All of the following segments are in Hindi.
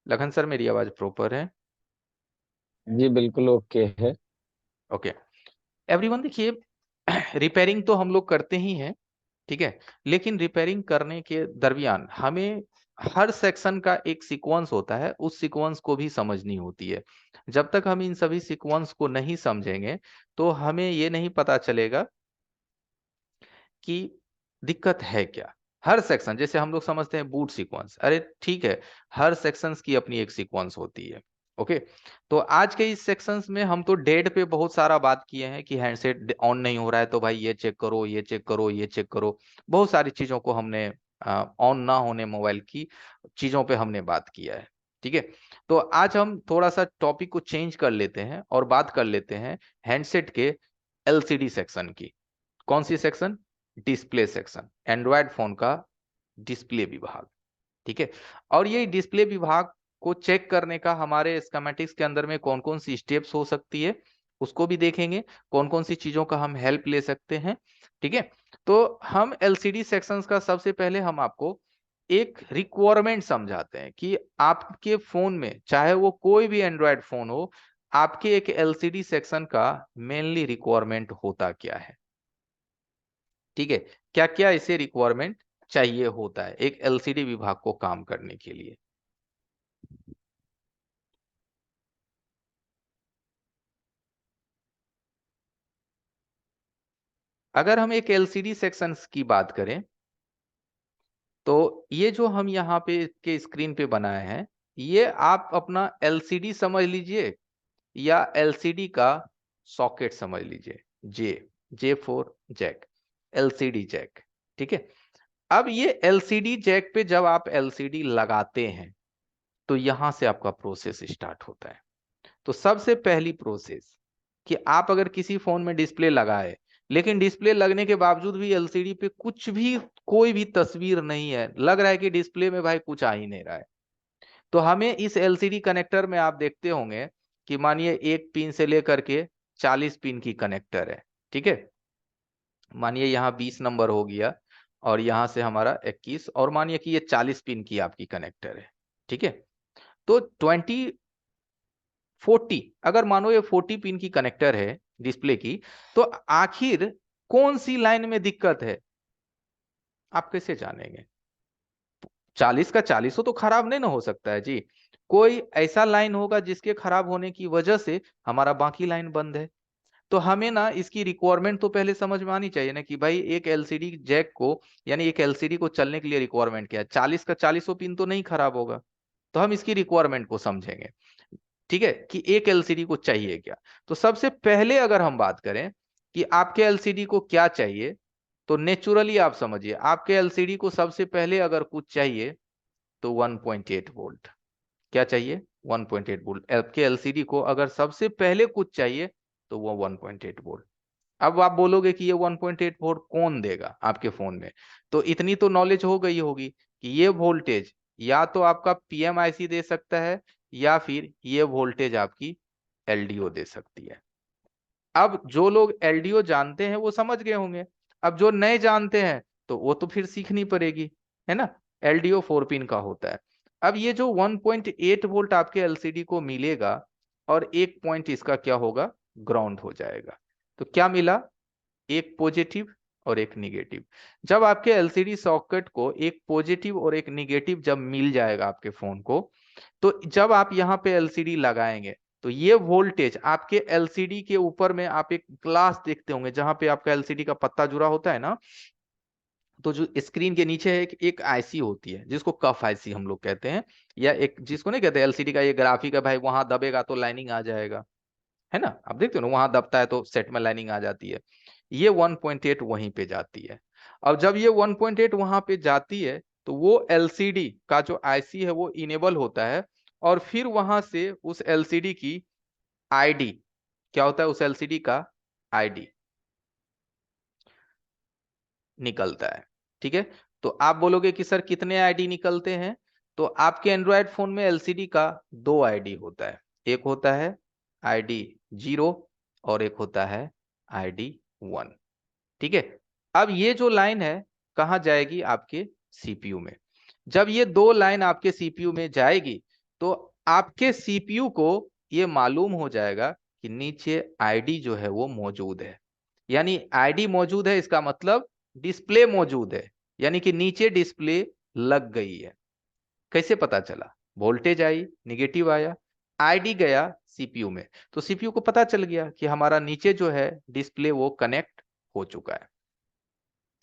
लखन सर, मेरी आवाज प्रॉपर है? जी बिल्कुल ओके है। ओके एवरीवन, देखिए रिपेयरिंग तो हम लोग करते ही हैं, ठीक है। लेकिन रिपेयरिंग करने के दरमियान हमें हर सेक्शन का एक सीक्वेंस होता है, उस सीक्वेंस को भी समझनी होती है। जब तक हम इन सभी सीक्वेंस को नहीं समझेंगे तो हमें ये नहीं पता चलेगा कि दिक्कत है क्या। हर सेक्शन, जैसे हम लोग समझते हैं बूट सीक्वेंस, अरे ठीक है, हर सेक्शंस की अपनी एक सीक्वेंस होती है। ओके, तो आज के इस सेक्शंस में हम तो डेड पे बहुत सारा बात किए हैं कि हैंडसेट ऑन नहीं हो रहा है तो भाई ये चेक करो, ये चेक करो, ये चेक करो। बहुत सारी चीजों को हमने ऑन ना होने मोबाइल की चीजों पे हमने बात किया है, ठीक है। तो आज हम थोड़ा सा टॉपिक को चेंज कर लेते हैं और बात कर लेते हैं हैंडसेट के एलसीडी सेक्शन की। कौन सी section? Display section, android phone का डिस्प्ले विभाग, ठीक है। और ये डिस्प्ले विभाग को चेक करने का हमारे स्कीमेटिक्स के अंदर में कौन कौन सी स्टेप्स हो सकती है उसको भी देखेंगे, कौन कौन सी चीजों का हम हेल्प ले सकते हैं, ठीक है। तो हम एलसीडी सेक्शंस का सबसे पहले हम आपको एक रिक्वायरमेंट समझाते हैं कि आपके फोन में, चाहे वो कोई भी एंड्रॉयड फोन हो, आपके एक एलसीडी सेक्शन का मेनली रिक्वायरमेंट होता क्या है, ठीक है। क्या क्या इसे रिक्वायरमेंट चाहिए होता है एक एलसीडी विभाग को काम करने के लिए। अगर हम एक एलसीडी सेक्शंस की बात करें तो ये जो हम यहाँ पे के स्क्रीन पे बनाए हैं, ये आप अपना एलसीडी समझ लीजिए या एलसीडी का सॉकेट समझ लीजिए। जे जे फोर जैक, एलसीडी जैक, ठीक है। अब ये एलसीडी जैक पे जब आप एलसीडी लगाते हैं तो यहां से आपका प्रोसेस स्टार्ट होता है। तो सबसे पहली प्रोसेस कि आप अगर किसी फोन में डिस्प्ले लगाए, लेकिन डिस्प्ले लगने के बावजूद भी एलसीडी पे कुछ भी, कोई भी तस्वीर नहीं है, लग रहा है कि डिस्प्ले में भाई कुछ आ ही नहीं रहा है, तो हमें इस एलसीडी कनेक्टर में आप देखते होंगे कि मानिए एक पिन से लेकर के 40 पिन की कनेक्टर है, ठीक है। मानिए यहाँ 20 नंबर हो गया और यहां से हमारा 21, और मानिए कि ये 40 पिन की आपकी कनेक्टर है, ठीक है। तो 40, अगर मानो ये 40 पिन की कनेक्टर है डिस्प्ले की, तो आखिर कौन सी लाइन में दिक्कत है आप कैसे जानेंगे? 40 का 40 तो खराब नहीं ना हो सकता है जी। कोई ऐसा लाइन होगा जिसके खराब होने की वजह से हमारा बाकी लाइन बंद है। तो हमें ना इसकी रिक्वायरमेंट तो पहले समझ में आनी चाहिए ना कि भाई एक एलसीडी जैक को, यानी एक एलसीडी को चलने के लिए रिक्वायरमेंट क्या है। 40 का 40 पिन तो नहीं खराब होगा, तो हम इसकी रिक्वायरमेंट को समझेंगे, ठीक है, कि एक एलसीडी को चाहिए क्या। तो सबसे पहले अगर हम बात करें कि आपके एलसीडी को क्या चाहिए, तो नेचुरली आप समझिए आपके एलसीडी को सबसे पहले अगर कुछ चाहिए तो 1.8 वोल्ट। क्या चाहिए? 1.8 वोल्ट। आपके एलसीडी को अगर सबसे पहले कुछ चाहिए तो वो 1.8 वोल्ट। अब आप बोलोगे कि ये 1.8 वोल्ट कौन देगा आपके फोन में, तो इतनी तो नॉलेज हो गई होगी कि ये वोल्टेज या तो आपका पीएमआईसी दे सकता है या फिर ये वोल्टेज आपकी एलडीओ दे सकती है। अब जो लोग एलडीओ जानते हैं वो समझ गए होंगे, अब जो नए जानते हैं तो वो तो फिर सीखनी पड़ेगी, है ना। एलडीओ 4 पिन का होता है। अब ये जो 1.8 वोल्ट आपके एलसीडी को मिलेगा और एक पॉइंट इसका क्या होगा, ग्राउंड हो जाएगा। तो क्या मिला? एक पॉजिटिव और एक निगेटिव। जब आपके एलसीडी सॉकेट को एक पॉजिटिव और एक निगेटिव जब मिल जाएगा आपके फोन को, तो जब आप यहाँ पे एलसीडी लगाएंगे तो ये वोल्टेज आपके एलसीडी के ऊपर में, आप एक ग्लास देखते होंगे जहां पे आपका एलसीडी का पत्ता जुड़ा होता है ना, तो जो स्क्रीन के नीचे एक आईसी होती है जिसको कफ आईसी हम लोग कहते हैं, या एक जिसको नहीं कहते एलसीडी का ये ग्राफिक है भाई, वहां दबेगा तो लाइनिंग आ जाएगा, है ना। आप देखते हो ना, वहां दबता है तो सेट में लाइनिंग आ जाती है। ये 1.8 वहीं पे जाती है। और जब ये 1.8 वहां पे जाती है तो वो एलसीडी का जो आईसी है वो इनेबल होता है, और फिर वहां से उस एलसीडी की आईडी, क्या होता है उस एलसीडी का आईडी निकलता है, ठीक है। तो आप बोलोगे कि सर कितने आईडी निकलते हैं, तो आपके एंड्रॉयड फोन में एलसीडी का दो आईडी होता है। एक होता है आईडी 0 और एक होता है आईडी 1, ठीक है। अब ये जो लाइन है कहाँ जाएगी? आपके सीपीयू में। जब ये दो लाइन आपके सीपीयू में जाएगी तो आपके सीपीयू को ये मालूम हो जाएगा कि नीचे आईडी जो है वो मौजूद है। यानी आईडी मौजूद है, इसका मतलब डिस्प्ले मौजूद है, यानी कि नीचे डिस्प्ले लग गई है। कैसे पता चला? वोल्टेज आई, निगेटिव आया, आईडी गया सीपीयू में, तो सीपीयू को पता चल गया कि हमारा नीचे जो है डिस्प्ले वो कनेक्ट हो चुका है।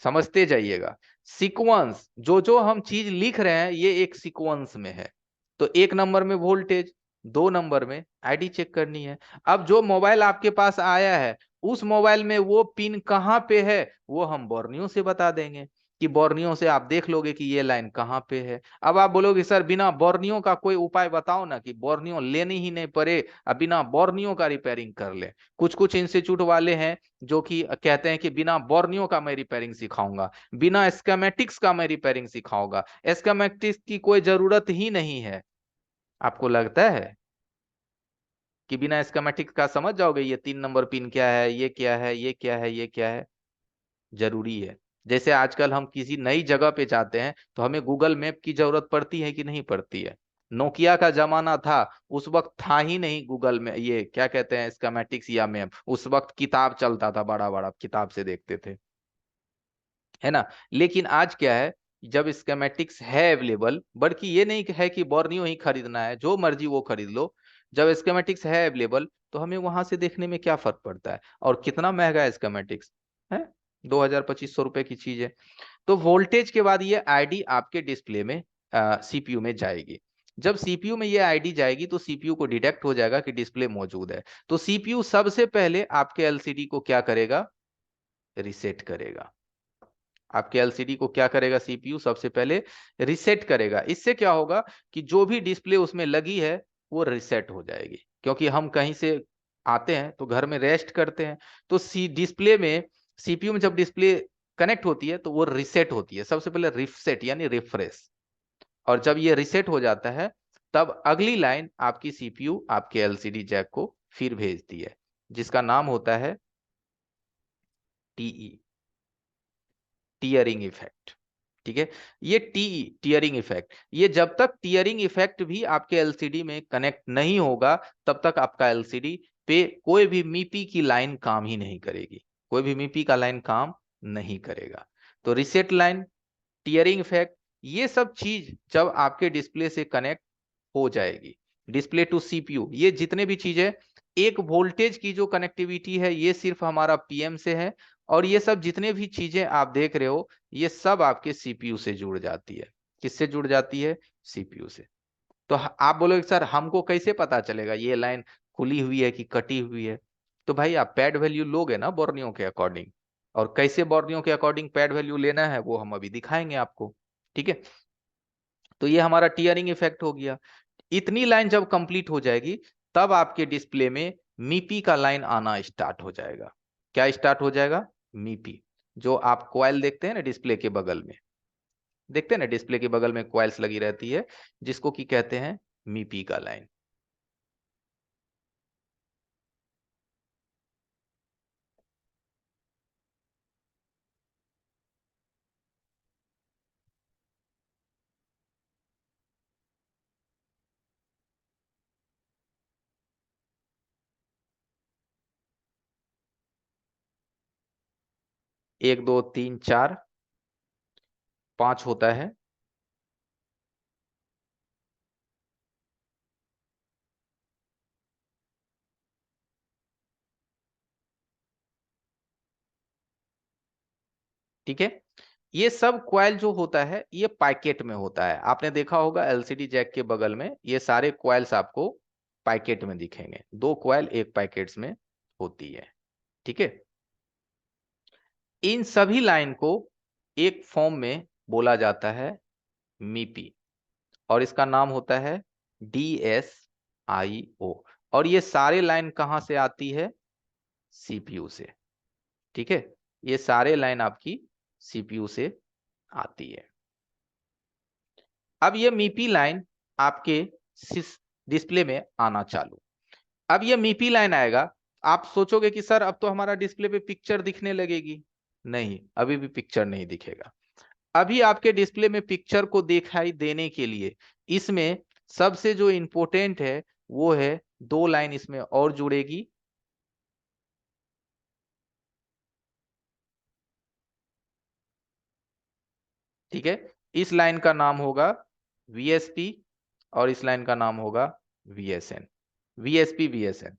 समझते जाइएगा, सीक्वेंस जो जो हम चीज लिख रहे हैं ये एक सीक्वेंस में है। तो 1 नंबर में वोल्टेज, 2 नंबर में आईडी चेक करनी है। अब जो मोबाइल आपके पास आया है उस मोबाइल में वो पिन कहाँ पे है वो हम बोर्नियो से बता देंगे, कि बोर्नियो से आप देख लोगे कि ये लाइन कहाँ पे है। अब आप बोलोगे सर बिना बोर्नियो का कोई उपाय बताओ ना, कि बोर्नियो लेनी ही नहीं पड़े, अब बिना बोर्नियो का रिपेयरिंग कर ले। कुछ कुछ इंस्टीट्यूट वाले हैं जो कि कहते हैं कि बिना बोर्नियो का मैं रिपेयरिंग सिखाऊंगा, बिना स्कीमेटिक्स का मैं रिपेयरिंग सिखाऊंगा। स्कीमेटिक्स की कोई जरूरत ही नहीं है। आपको लगता है कि बिना स्कीमेटिक्स का समझ जाओगे ये 3 नंबर पिन क्या है, ये क्या है, ये क्या है, ये क्या है? जरूरी है। जैसे आजकल हम किसी नई जगह पे जाते हैं तो हमें गूगल मैप की जरूरत पड़ती है कि नहीं पड़ती है? नोकिया का जमाना था, उस वक्त था ही नहीं गूगल में, ये क्या कहते हैं, स्कीमेटिक्स या मैप। उस वक्त किताब चलता था, बड़ा बड़ा किताब से देखते थे, है ना। लेकिन आज क्या है, जब स्कीमेटिक्स है अवेलेबल, बल्कि ये नहीं है कि बोर्नियो ही खरीदना है, जो मर्जी वो खरीद लो, जब स्कीमेटिक्स है अवेलेबल तो हमें वहां से देखने में क्या फर्क पड़ता है? और कितना महंगा है स्कीमेटिक्स, है 2000-2500 रुपए की चीज है। तो वोल्टेज के बाद ये आईडी आपके डिस्प्ले में, सीपीयू में जाएगी। जब सीपीयू में ये आईडी जाएगी तो सीपीयू को डिटेक्ट हो जाएगा कि डिस्प्ले मौजूद है। तो सीपीयू सबसे पहले आपके एलसीडी को क्या करेगा? रिसेट करेगा। आपके एलसीडी को क्या करेगा? सीपीयू सबसे पहले रिसेट करेगा। इससे क्या होगा कि जो भी डिस्प्ले उसमें लगी है वो रिसेट हो जाएगी, क्योंकि हम कहीं से आते हैं तो घर में रेस्ट करते हैं, तो सी डिस्प्ले में, सीपीयू में जब डिस्प्ले कनेक्ट होती है तो वो रिसेट होती है, सबसे पहले रिसेट यानी रिफ्रेश। और जब ये रिसेट हो जाता है तब अगली लाइन आपकी सीपीयू आपके एलसीडी जैक को फिर भेजती है, जिसका नाम होता है टीई, टीयरिंग इफेक्ट। ठीक है, ये टीयरिंग इफेक्ट, ये जब तक टीयरिंग इफेक्ट भी आपके एलसीडी में कनेक्ट नहीं होगा तब तक आपका एलसीडी पे कोई भी मीपी की लाइन काम ही नहीं करेगी, कोई भी मीपी का लाइन काम नहीं करेगा। तो रिसेट लाइन, टीयरिंग इफेक्ट, ये सब चीज जब आपके डिस्प्ले से कनेक्ट हो जाएगी, डिस्प्ले टू सीपीयू, ये जितने भी चीजें, एक वोल्टेज की जो कनेक्टिविटी है ये सिर्फ हमारा पीएम से है, और ये सब जितने भी चीजें आप देख रहे हो ये सब आपके सीपीयू से जुड़ जाती है। किससे जुड़ जाती है? सीपीयू से। तो आप बोलोगे सर हमको कैसे पता चलेगा ये लाइन खुली हुई है कि कटी हुई है? तो भाई आप पैड वैल्यू लोगे ना बोर्नियो के अकॉर्डिंग, और कैसे बोर्नियो के अकॉर्डिंग पैड वैल्यू लेना है वो हम अभी दिखाएंगे आपको। ठीक है, तो ये हमारा टीयरिंग इफेक्ट हो गया। इतनी लाइन जब कंप्लीट हो जाएगी तब आपके डिस्प्ले में मीपी का लाइन आना स्टार्ट हो जाएगा। क्या स्टार्ट हो जाएगा? मीपी। जो आप कॉइल देखते हैं ना डिस्प्ले के बगल में, देखते हैं ना डिस्प्ले के बगल में कॉइल्स लगी रहती है, जिसको की कहते हैं मीपी का लाइन। 1 2 3 4 5 होता है। ठीक है, ये सब कॉइल जो होता है ये पैकेट में होता है। आपने देखा होगा एलसीडी जैक के बगल में ये सारे कॉइल्स आपको पैकेट में दिखेंगे, 2 कॉइल एक पैकेट्स में होती है। ठीक है, इन सभी लाइन को एक फॉर्म में बोला जाता है मीपी, और इसका नाम होता है DSIO। और ये सारे लाइन कहां से आती है? सीपीयू से। ठीक है, ये सारे लाइन आपकी सीपीयू से आती है। अब ये मीपी लाइन आपके डिस्प्ले में आना चालू, अब ये मीपी लाइन आएगा। आप सोचोगे कि सर अब तो हमारा डिस्प्ले पे पिक्चर दिखने लगेगी। नहीं, अभी भी पिक्चर नहीं दिखेगा। अभी आपके डिस्प्ले में पिक्चर को दिखाई देने के लिए इसमें सबसे जो इंपॉर्टेंट है वो है 2 लाइन इसमें और जुड़ेगी। ठीक है, इस लाइन का नाम होगा VSP और इस लाइन का नाम होगा VSN। VSP VSN,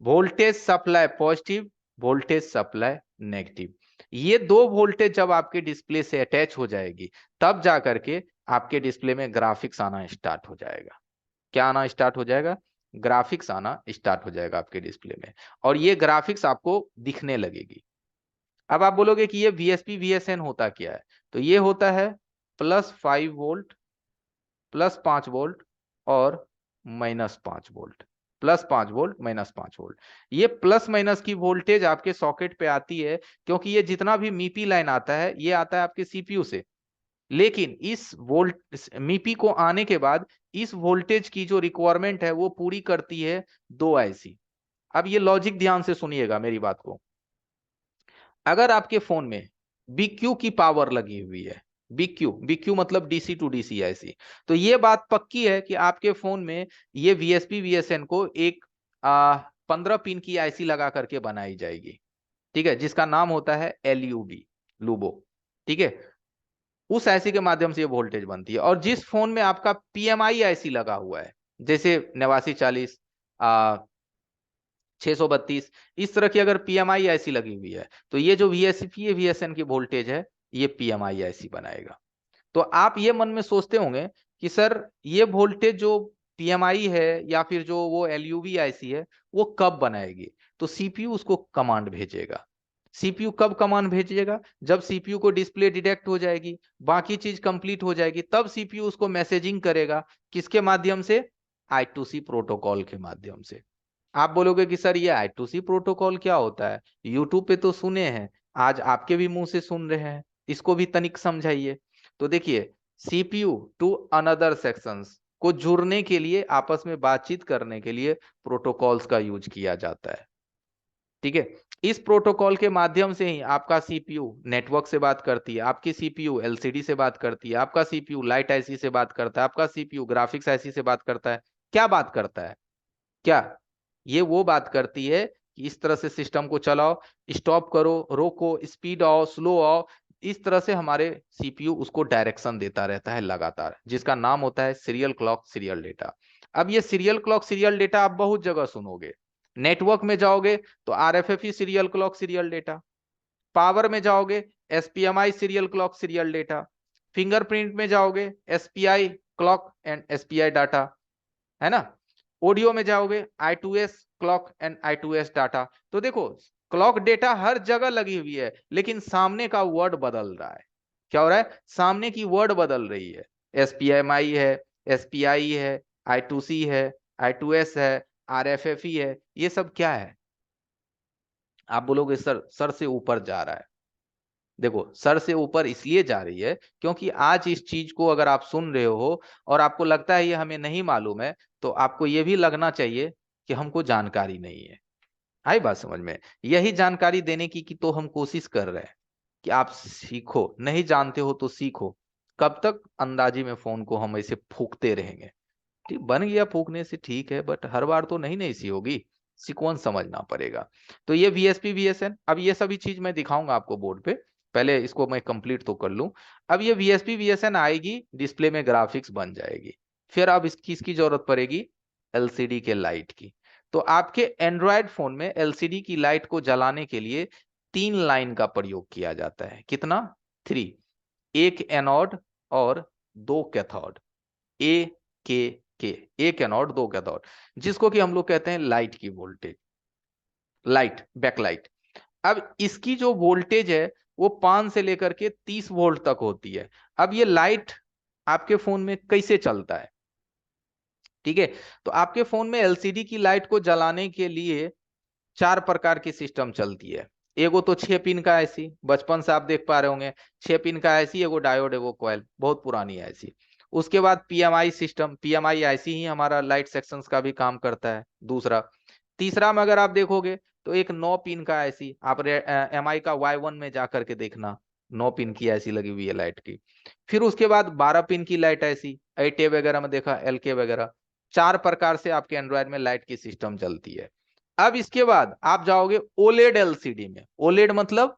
voltage supply positive, voltage supply negative. ये 2 वोल्टेज जब आपके डिस्प्ले से अटैच हो जाएगी तब जा करके आपके डिस्प्ले में ग्राफिक्स आना स्टार्ट हो जाएगा। क्या आना स्टार्ट हो जाएगा? ग्राफिक्स आना स्टार्ट हो जाएगा आपके डिस्प्ले में, और ये ग्राफिक्स आपको दिखने लगेगी। अब आप बोलोगे कि ये VSP VSN होता क्या है? तो ये होता है +5 वोल्ट, +5 वोल्ट और -5 वोल्ट, +5 वोल्ट -5 वोल्ट। ये प्लस माइनस की वोल्टेज आपके सॉकेट पे आती है, क्योंकि ये जितना भी मीपी लाइन आता है ये आता है आपके सीपीयू से। लेकिन इस वोल्ट मीपी को आने के बाद इस वोल्टेज की जो रिक्वायरमेंट है वो पूरी करती है 2 आईसी। अब ये लॉजिक ध्यान से सुनिएगा मेरी बात को। अगर आपके फोन में BQ की पावर लगी हुई है, BQ मतलब DC टू DC आईसी, तो ये बात पक्की है कि आपके फोन में ये VSP VSN को एक 15 पिन की आईसी लगा करके बनाई जाएगी। ठीक है, जिसका नाम होता है LUB, लूबो। ठीक है, उस आईसी के माध्यम से ये वोल्टेज बनती है। और जिस फोन में आपका PMI आईसी लगा हुआ है, जैसे 8940, 632, इस तरह की अगर PMI आईसी लगी हुई है, तो ये जो VSP VSN की वोल्टेज है ये PMI आईसी बनाएगा। तो आप ये मन में सोचते होंगे कि सर ये वोल्टेज जो PMI है या फिर जो वो LUB आईसी है वो कब बनाएगी? तो CPU उसको कमांड भेजेगा। CPU कब कमांड भेजिएगा? जब CPU को डिस्प्ले डिटेक्ट हो जाएगी, बाकी चीज कंप्लीट हो जाएगी, तब CPU उसको मैसेजिंग करेगा। किसके माध्यम से? I2C प्रोटोकॉल के माध्यम से। आप बोलोगे कि सर ये I2C प्रोटोकॉल क्या होता है? यूट्यूब पे तो सुने हैं, आज आपके भी मुंह से सुन रहे हैं, इसको भी तनिक समझाइए। तो देखिए, CPU टू अनदर सेक्शंस को जुड़ने के लिए, आपस में बातचीत करने के लिए प्रोटोकॉल्स का यूज किया जाता है। ठीक है, इस प्रोटोकॉल के माध्यम से ही आपका CPU नेटवर्क से बात करती है, आपकी CPU LCD से बात करती है, आपका CPU लाइट आईसी से बात करता है, आपका CPU ग्राफिक्स आईसी से बात करता है। क्या बात करता है? क्या ये वो बात करती है कि इस तरह से सिस्टम को चलाओ, स्टॉप करो, रोको, स्पीड आओ, स्लो आओ। इस तरह से हमारे CPU उसको डायरेक्शन देता रहता है लगातार, जिसका नाम होता है सीरियल क्लॉक सीरियल डेटा। अब ये सीरियल क्लॉक सीरियल डेटा आप बहुत जगह सुनोगे। नेटवर्क में जाओगे तो RFFE serial clock serial data, power में जाओगे SPMI serial clock serial data, fingerprint में जाओगे SPI clock and SPI data, है ना। ऑडियो में जाओगे I2S clock and I2S data. तो देखो, क्लॉक डेटा हर जगह लगी हुई है, लेकिन सामने का वर्ड बदल रहा है। क्या हो रहा है? सामने की वर्ड बदल रही है। SPMI है, SPI है, I2C है, I2S है, RFFE है, ये सब क्या है? आप बोलोगे सर, सर से ऊपर जा रहा है। देखो, सर से ऊपर इसलिए जा रही है क्योंकि आज इस चीज को अगर आप सुन रहे हो और आपको लगता है ये हमें नहीं मालूम है, तो आपको ये भी लगना चाहिए कि हमको जानकारी नहीं है। आई बात समझ में? यही जानकारी देने की तो हम कोशिश कर रहे हैं कि आप सीखो। नहीं जानते हो तो सीखो। कब तक अंदाजी में फोन को हम ऐसे फूकते रहेंगे? ठीक, बन गया फूकने से ठीक है, बट हर बार तो नहीं नहीं सी होगी, सीक्वेंस समझना पड़ेगा। तो ये VSP VSN, अब ये सभी चीज मैं दिखाऊंगा आपको बोर्ड पे, पहले इसको मैं कंप्लीट तो कर लूं। अब ये VSP VSN आएगी, डिस्प्ले में ग्राफिक्स बन जाएगी। फिर अब इसकी इसकी जरूरत पड़ेगी LCD के लाइट की। तो आपके एंड्रॉयड फोन में LCD की लाइट को जलाने के लिए 3 लाइन का प्रयोग किया जाता है। कितना? 3। एक एनोड और 2 कैथोड। ए के के, एक एनोड 2 कैथोड, जिसको कि हम लोग कहते हैं लाइट की वोल्टेज, लाइट बैकलाइट। अब इसकी जो वोल्टेज है वो 5 से लेकर के 30 वोल्ट तक होती है। अब ये लाइट आपके फोन में कैसे चलता है? ठीक है, तो आपके फोन में LCD की लाइट को जलाने के लिए 4 प्रकार की सिस्टम चलती है। एगो तो 6 पिन का आईसी, बचपन से आप देख पा रहे होंगे, 6 पिन का आईसी, एगो डायोड, एगो कॉइल, बहुत पुरानी आईसी। उसके बाद PMI सिस्टम, PMI आईसी ही हमारा लाइट सेक्शंस का भी काम करता है। दूसरा, तीसरा में अगर आप देखोगे तो एक 9 पिन का आईसी, आप MI का Y1 में जा करके देखना, 9 पिन की ऐसी लगी हुई है लाइट की। फिर उसके बाद 12 पिन की लाइट ऐसी, 8A वगैरह में देखा, LK वगैरह। 4 प्रकार से आपके एंड्रॉयड में लाइट की सिस्टम चलती है। अब इसके बाद आप जाओगे ओलेड एलसीडी में। ओलेड मतलब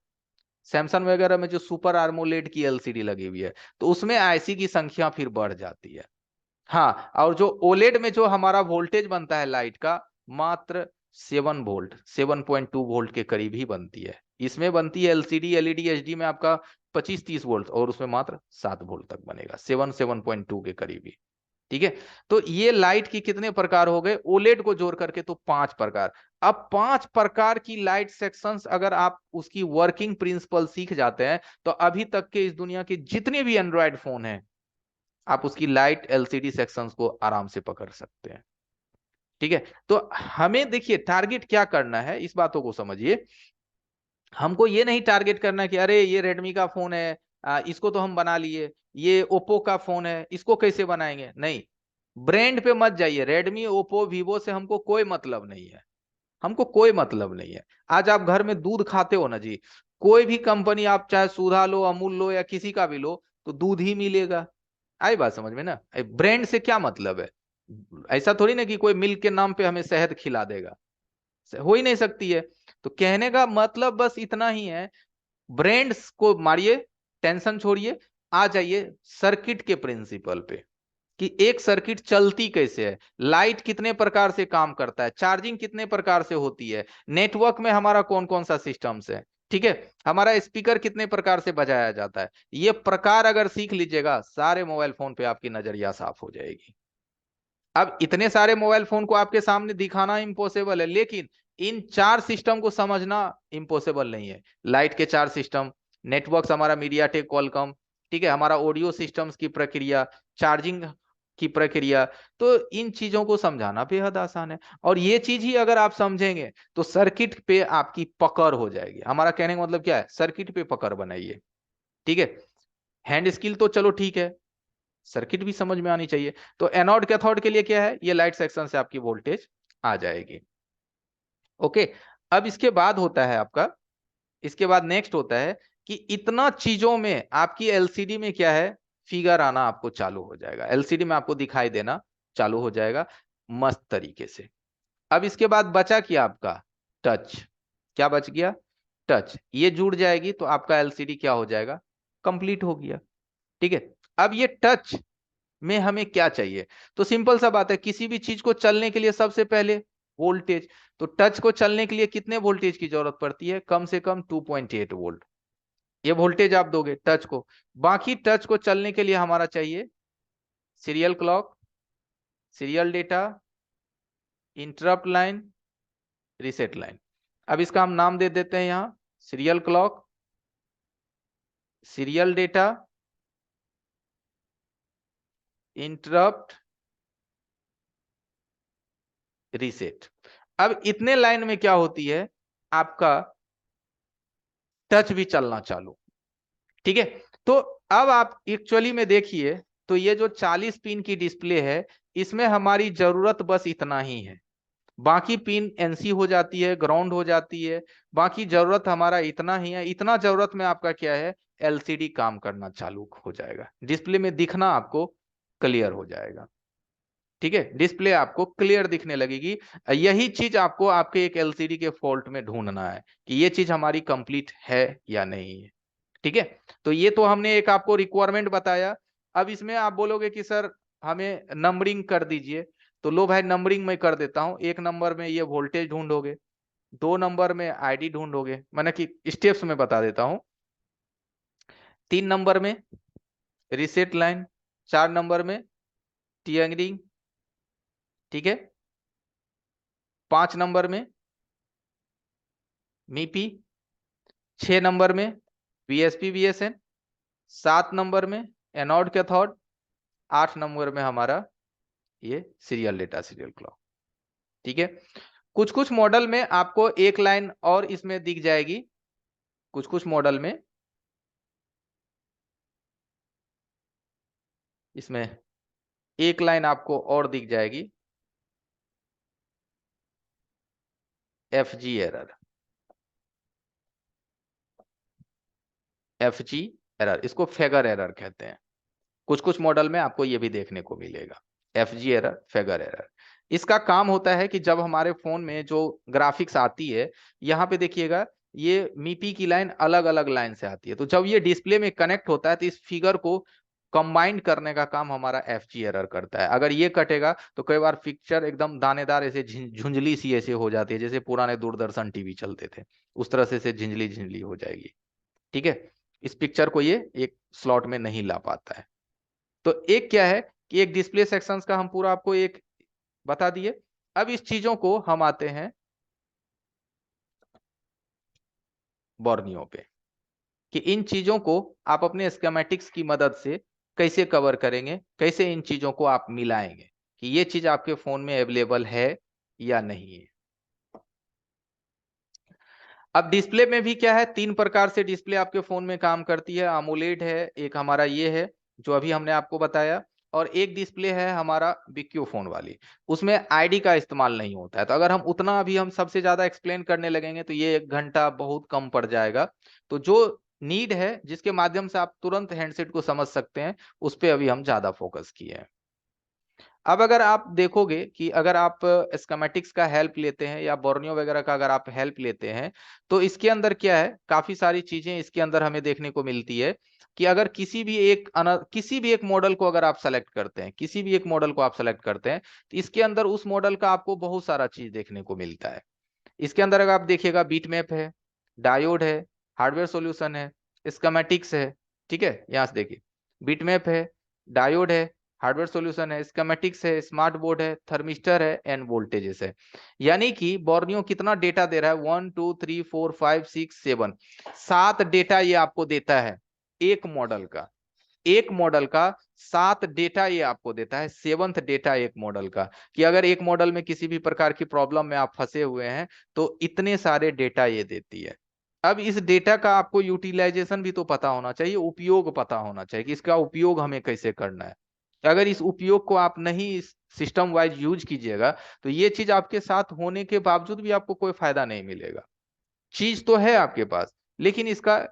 सैमसंग वगैरह में जो सुपर आर्मोलेड की एलसीडी लगी हुई है, तो उसमें आईसी की संख्या फिर बढ़ जाती है। हाँ, और जो ओलेड में जो हमारा वोल्टेज बनता है लाइट का, मात्र 7 वोल्ट, 7.2 वोल्ट के करीब ही बनती है। इसमें बनती है एलसीडी एलईडी एचडी में आपका 25-30 वोल्ट, और उसमें मात्र 7 वोल्ट तक बनेगा, 7.2 के करीब ही। ठीक है। तो ये लाइट की कितने प्रकार हो गए ओलेड को जोड़ करके? तो 5 प्रकार। अब 5 प्रकार की लाइट सेक्शंस अगर आप उसकी वर्किंग प्रिंसिपल सीख जाते हैं, तो अभी तक के इस दुनिया के जितने भी एंड्रॉयड फोन हैं, आप उसकी लाइट एलसीडी सेक्शंस को आराम से पकड़ सकते हैं। ठीक है। तो हमें देखिए टारगेट क्या करना है, इस बातों को समझिए। हमको ये नहीं टारगेट करना कि अरे ये रेडमी का फोन है, इसको तो हम बना लिए, ये ओप्पो का फोन है, इसको कैसे बनाएंगे? नहीं, ब्रांड पे मत जाइए। रेडमी, ओप्पो, वीवो से हमको कोई मतलब नहीं है, हमको कोई मतलब नहीं है। आज आप घर में दूध खाते हो ना जी, कोई भी कंपनी, आप चाहे सुधा लो, अमूल लो, या किसी का भी लो, तो दूध ही मिलेगा। आई बात समझ में ना? ब्रांड से क्या मतलब है? ऐसा थोड़ी ना कि कोई मिल्क के नाम पे हमें शहद खिला देगा, हो ही नहीं सकती है। तो कहने का मतलब बस इतना ही है, ब्रांड्स को मारिए, टेंशन छोड़िए, आ जाइए सर्किट के प्रिंसिपल पे, कि एक सर्किट चलती कैसे है, लाइट कितने प्रकार से काम करता है, चार्जिंग कितने प्रकार से होती है, नेटवर्क में हमारा कौन कौन सा सिस्टम्स है, ठीक है, हमारा स्पीकर कितने प्रकार से बजाया जाता है। ये प्रकार अगर सीख लीजिएगा, सारे मोबाइल फोन पे आपकी नजरिया साफ हो जाएगी। अब इतने सारे मोबाइल फोन को आपके सामने दिखाना इम्पॉसिबल है, लेकिन इन 4 सिस्टम को समझना इम्पॉसिबल नहीं है। लाइट के 4 सिस्टम, नेटवर्क हमारा मीडियाटेक कॉलकॉम, ठीक है, हमारा ऑडियो सिस्टम्स की प्रक्रिया, चार्जिंग की प्रक्रिया। तो इन चीजों को समझाना बेहद आसान है, और ये चीज ही अगर आप समझेंगे तो सर्किट पे आपकी पकड़ हो जाएगी। हमारा कहने का मतलब क्या है? सर्किट पे पकड़ बनाइए। ठीक है। हैंड स्किल तो चलो ठीक है, सर्किट भी समझ में आनी चाहिए। तो एनोड कैथोड के लिए क्या है? ये लाइट सेक्शन से आपकी वोल्टेज आ जाएगी। ओके। अब इसके बाद होता है आपका, इसके बाद नेक्स्ट होता है कि इतना चीजों में आपकी एलसीडी में क्या है, फिगर आना आपको चालू हो जाएगा, एलसीडी में आपको दिखाई देना चालू हो जाएगा मस्त तरीके से। अब इसके बाद बचा क्या आपका? टच। क्या बच गया? टच। ये जुड़ जाएगी तो आपका एलसीडी क्या हो जाएगा? कंप्लीट हो गया। ठीक है। अब ये टच में हमें क्या चाहिए? तो सिंपल सा बात है, किसी भी चीज को चलने के लिए सबसे पहले वोल्टेज। तो टच को चलने के लिए कितने वोल्टेज की जरूरत पड़ती है? कम से कम 2.8 वोल्ट। ये वोल्टेज आप दोगे टच को। बाकी टच को चलने के लिए हमारा चाहिए serial clock, serial data, interrupt line, reset line. अब इसका हम नाम दे देते हैं यहां, serial clock, serial data, interrupt, reset. अब इतने लाइन में क्या होती है, आपका टच भी चलना चालू। ठीक है। तो अब आप एक्चुअली में देखिए, तो ये जो 40 पिन की डिस्प्ले है, इसमें हमारी जरूरत बस इतना ही है। बाकी पिन एनसी हो जाती है, ग्राउंड हो जाती है। बाकी जरूरत हमारा इतना ही है। इतना जरूरत में आपका क्या है, एलसीडी काम करना चालू हो जाएगा, डिस्प्ले में दिखना आपको क्लियर हो जाएगा। ठीक है, डिस्प्ले आपको क्लियर दिखने लगेगी। यही चीज आपको आपके एक एलसीडी के फॉल्ट में ढूंढना है, कि ये चीज हमारी कंप्लीट है या नहीं है। ठीक है। तो ये तो हमने एक आपको रिक्वायरमेंट बताया। अब इसमें आप बोलोगे कि सर हमें नंबरिंग कर दीजिए, तो लो भाई नंबरिंग मैं कर देता हूं। 1 नंबर में ये वोल्टेज ढूंढोगे, 2 नंबर में आईडी ढूंढोगे, मैंने कि स्टेप्स में बता देता हूं। 3 नंबर में रिसेट लाइन, 4 नंबर में टीयरिंग, ठीक है, 5 नंबर में मीपी, 6 नंबर में वीएसपी वीएसएन, 7 नंबर में एनोड कैथोड, 8 नंबर में हमारा ये सीरियल डेटा, सीरियल क्लॉक। ठीक है। कुछ कुछ मॉडल में आपको एक लाइन और इसमें दिख जाएगी, कुछ कुछ मॉडल में इसमें एक लाइन आपको और दिख जाएगी, F G error, FG error, इसको फेगर एरर कहते हैं। कुछ कुछ मॉडल में आपको ये भी देखने को मिलेगा, FG एरर, फेगर एरर। इसका काम होता है कि जब हमारे फोन में जो ग्राफिक्स आती है, यहाँ पे देखिएगा ये मीपी की लाइन अलग अलग लाइन से आती है, तो जब ये डिस्प्ले में कनेक्ट होता है तो इस फिगर को कंबाइंड करने का काम हमारा FG एरर करता है। अगर ये कटेगा तो कई बार पिक्चर एकदम दानेदार ऐसे झुंझली सी ऐसे हो जाती है, जैसे पुराने दूरदर्शन टीवी चलते थे उस तरह से झिंझली झिंझली हो जाएगी। ठीक है, इस पिक्चर को ये एक स्लॉट में नहीं ला पाता है। तो एक क्या है कि एक डिस्प्ले सेक्शंस का हम पूरा आपको एक बता दिए। अब इस चीजों को हम आते हैं बॉर्नियो पे, कि इन चीजों को आप अपने स्कीमेटिक्स की मदद से कैसे कवर करेंगे, कैसे इन चीजों को आप मिलाएंगे कि ये चीज आपके फोन में अवेलेबल है या नहीं है। अब डिस्प्ले में भी क्या है, तीन प्रकार से डिस्प्ले आपके फोन में काम करती है। AMOLED है, एक हमारा ये है जो अभी हमने आपको बताया, और एक डिस्प्ले है हमारा BQ फोन वाली, उसमें ID का इस्तेमाल नहीं होता है। तो अगर हम उतना अभी हम सबसे ज्यादा एक्सप्लेन करने लगेंगे तो ये 1 घंटा बहुत कम पड़ जाएगा। तो जो नीड है जिसके माध्यम से आप तुरंत हैंडसेट को समझ सकते हैं, उस पर अभी हम ज्यादा फोकस किए हैं। अब अगर आप देखोगे कि अगर आप स्कीमेटिक्स का हेल्प लेते हैं या बोर्नियो वगैरह का अगर आप हेल्प लेते हैं, तो इसके अंदर क्या है, काफी सारी चीजें इसके अंदर हमें देखने को मिलती है कि अगर किसी भी एक मॉडल को अगर आप सेलेक्ट करते हैं, किसी भी एक मॉडल को आप सेलेक्ट करते हैं, तो इसके अंदर उस मॉडल का आपको बहुत सारा चीज देखने को मिलता है। इसके अंदर अगर आप देखिएगा, बीट मैप है, डायोड है, हार्डवेयर सॉल्यूशन है, स्कीमेटिक्स है। ठीक है, यहां से देखिए, बीट मैप है, डायोड है, हार्डवेयर सॉल्यूशन है, स्कीमेटिक्स है, स्मार्ट बोर्ड है, थर्मिस्टर है, एंड वोल्टेजेस है। यानी कि बोर्नियो कितना डेटा दे रहा है, 1 2 3 4 5 6 7, 7 डेटा ये आपको देता है। एक मॉडल का, एक मॉडल का 7 डेटा ये आपको देता है, 7th डेटा एक मॉडल का, कि अगर एक मॉडल में किसी भी प्रकार की प्रॉब्लम में आप फंसे हुए हैं तो इतने सारे डेटा ये देती है। अब इस डेटा का आपको यूटिलाइजेशन भी तो पता होना चाहिए, उपयोग पता होना चाहिए कि इसका उपयोग हमें कैसे करना है। अगर इस उपयोग को आप नहीं इस सिस्टम वाइज यूज कीजिएगा, तो ये चीज आपके साथ होने के बावजूद भी आपको कोई फायदा नहीं मिलेगा। चीज तो है आपके पास, लेकिन इसका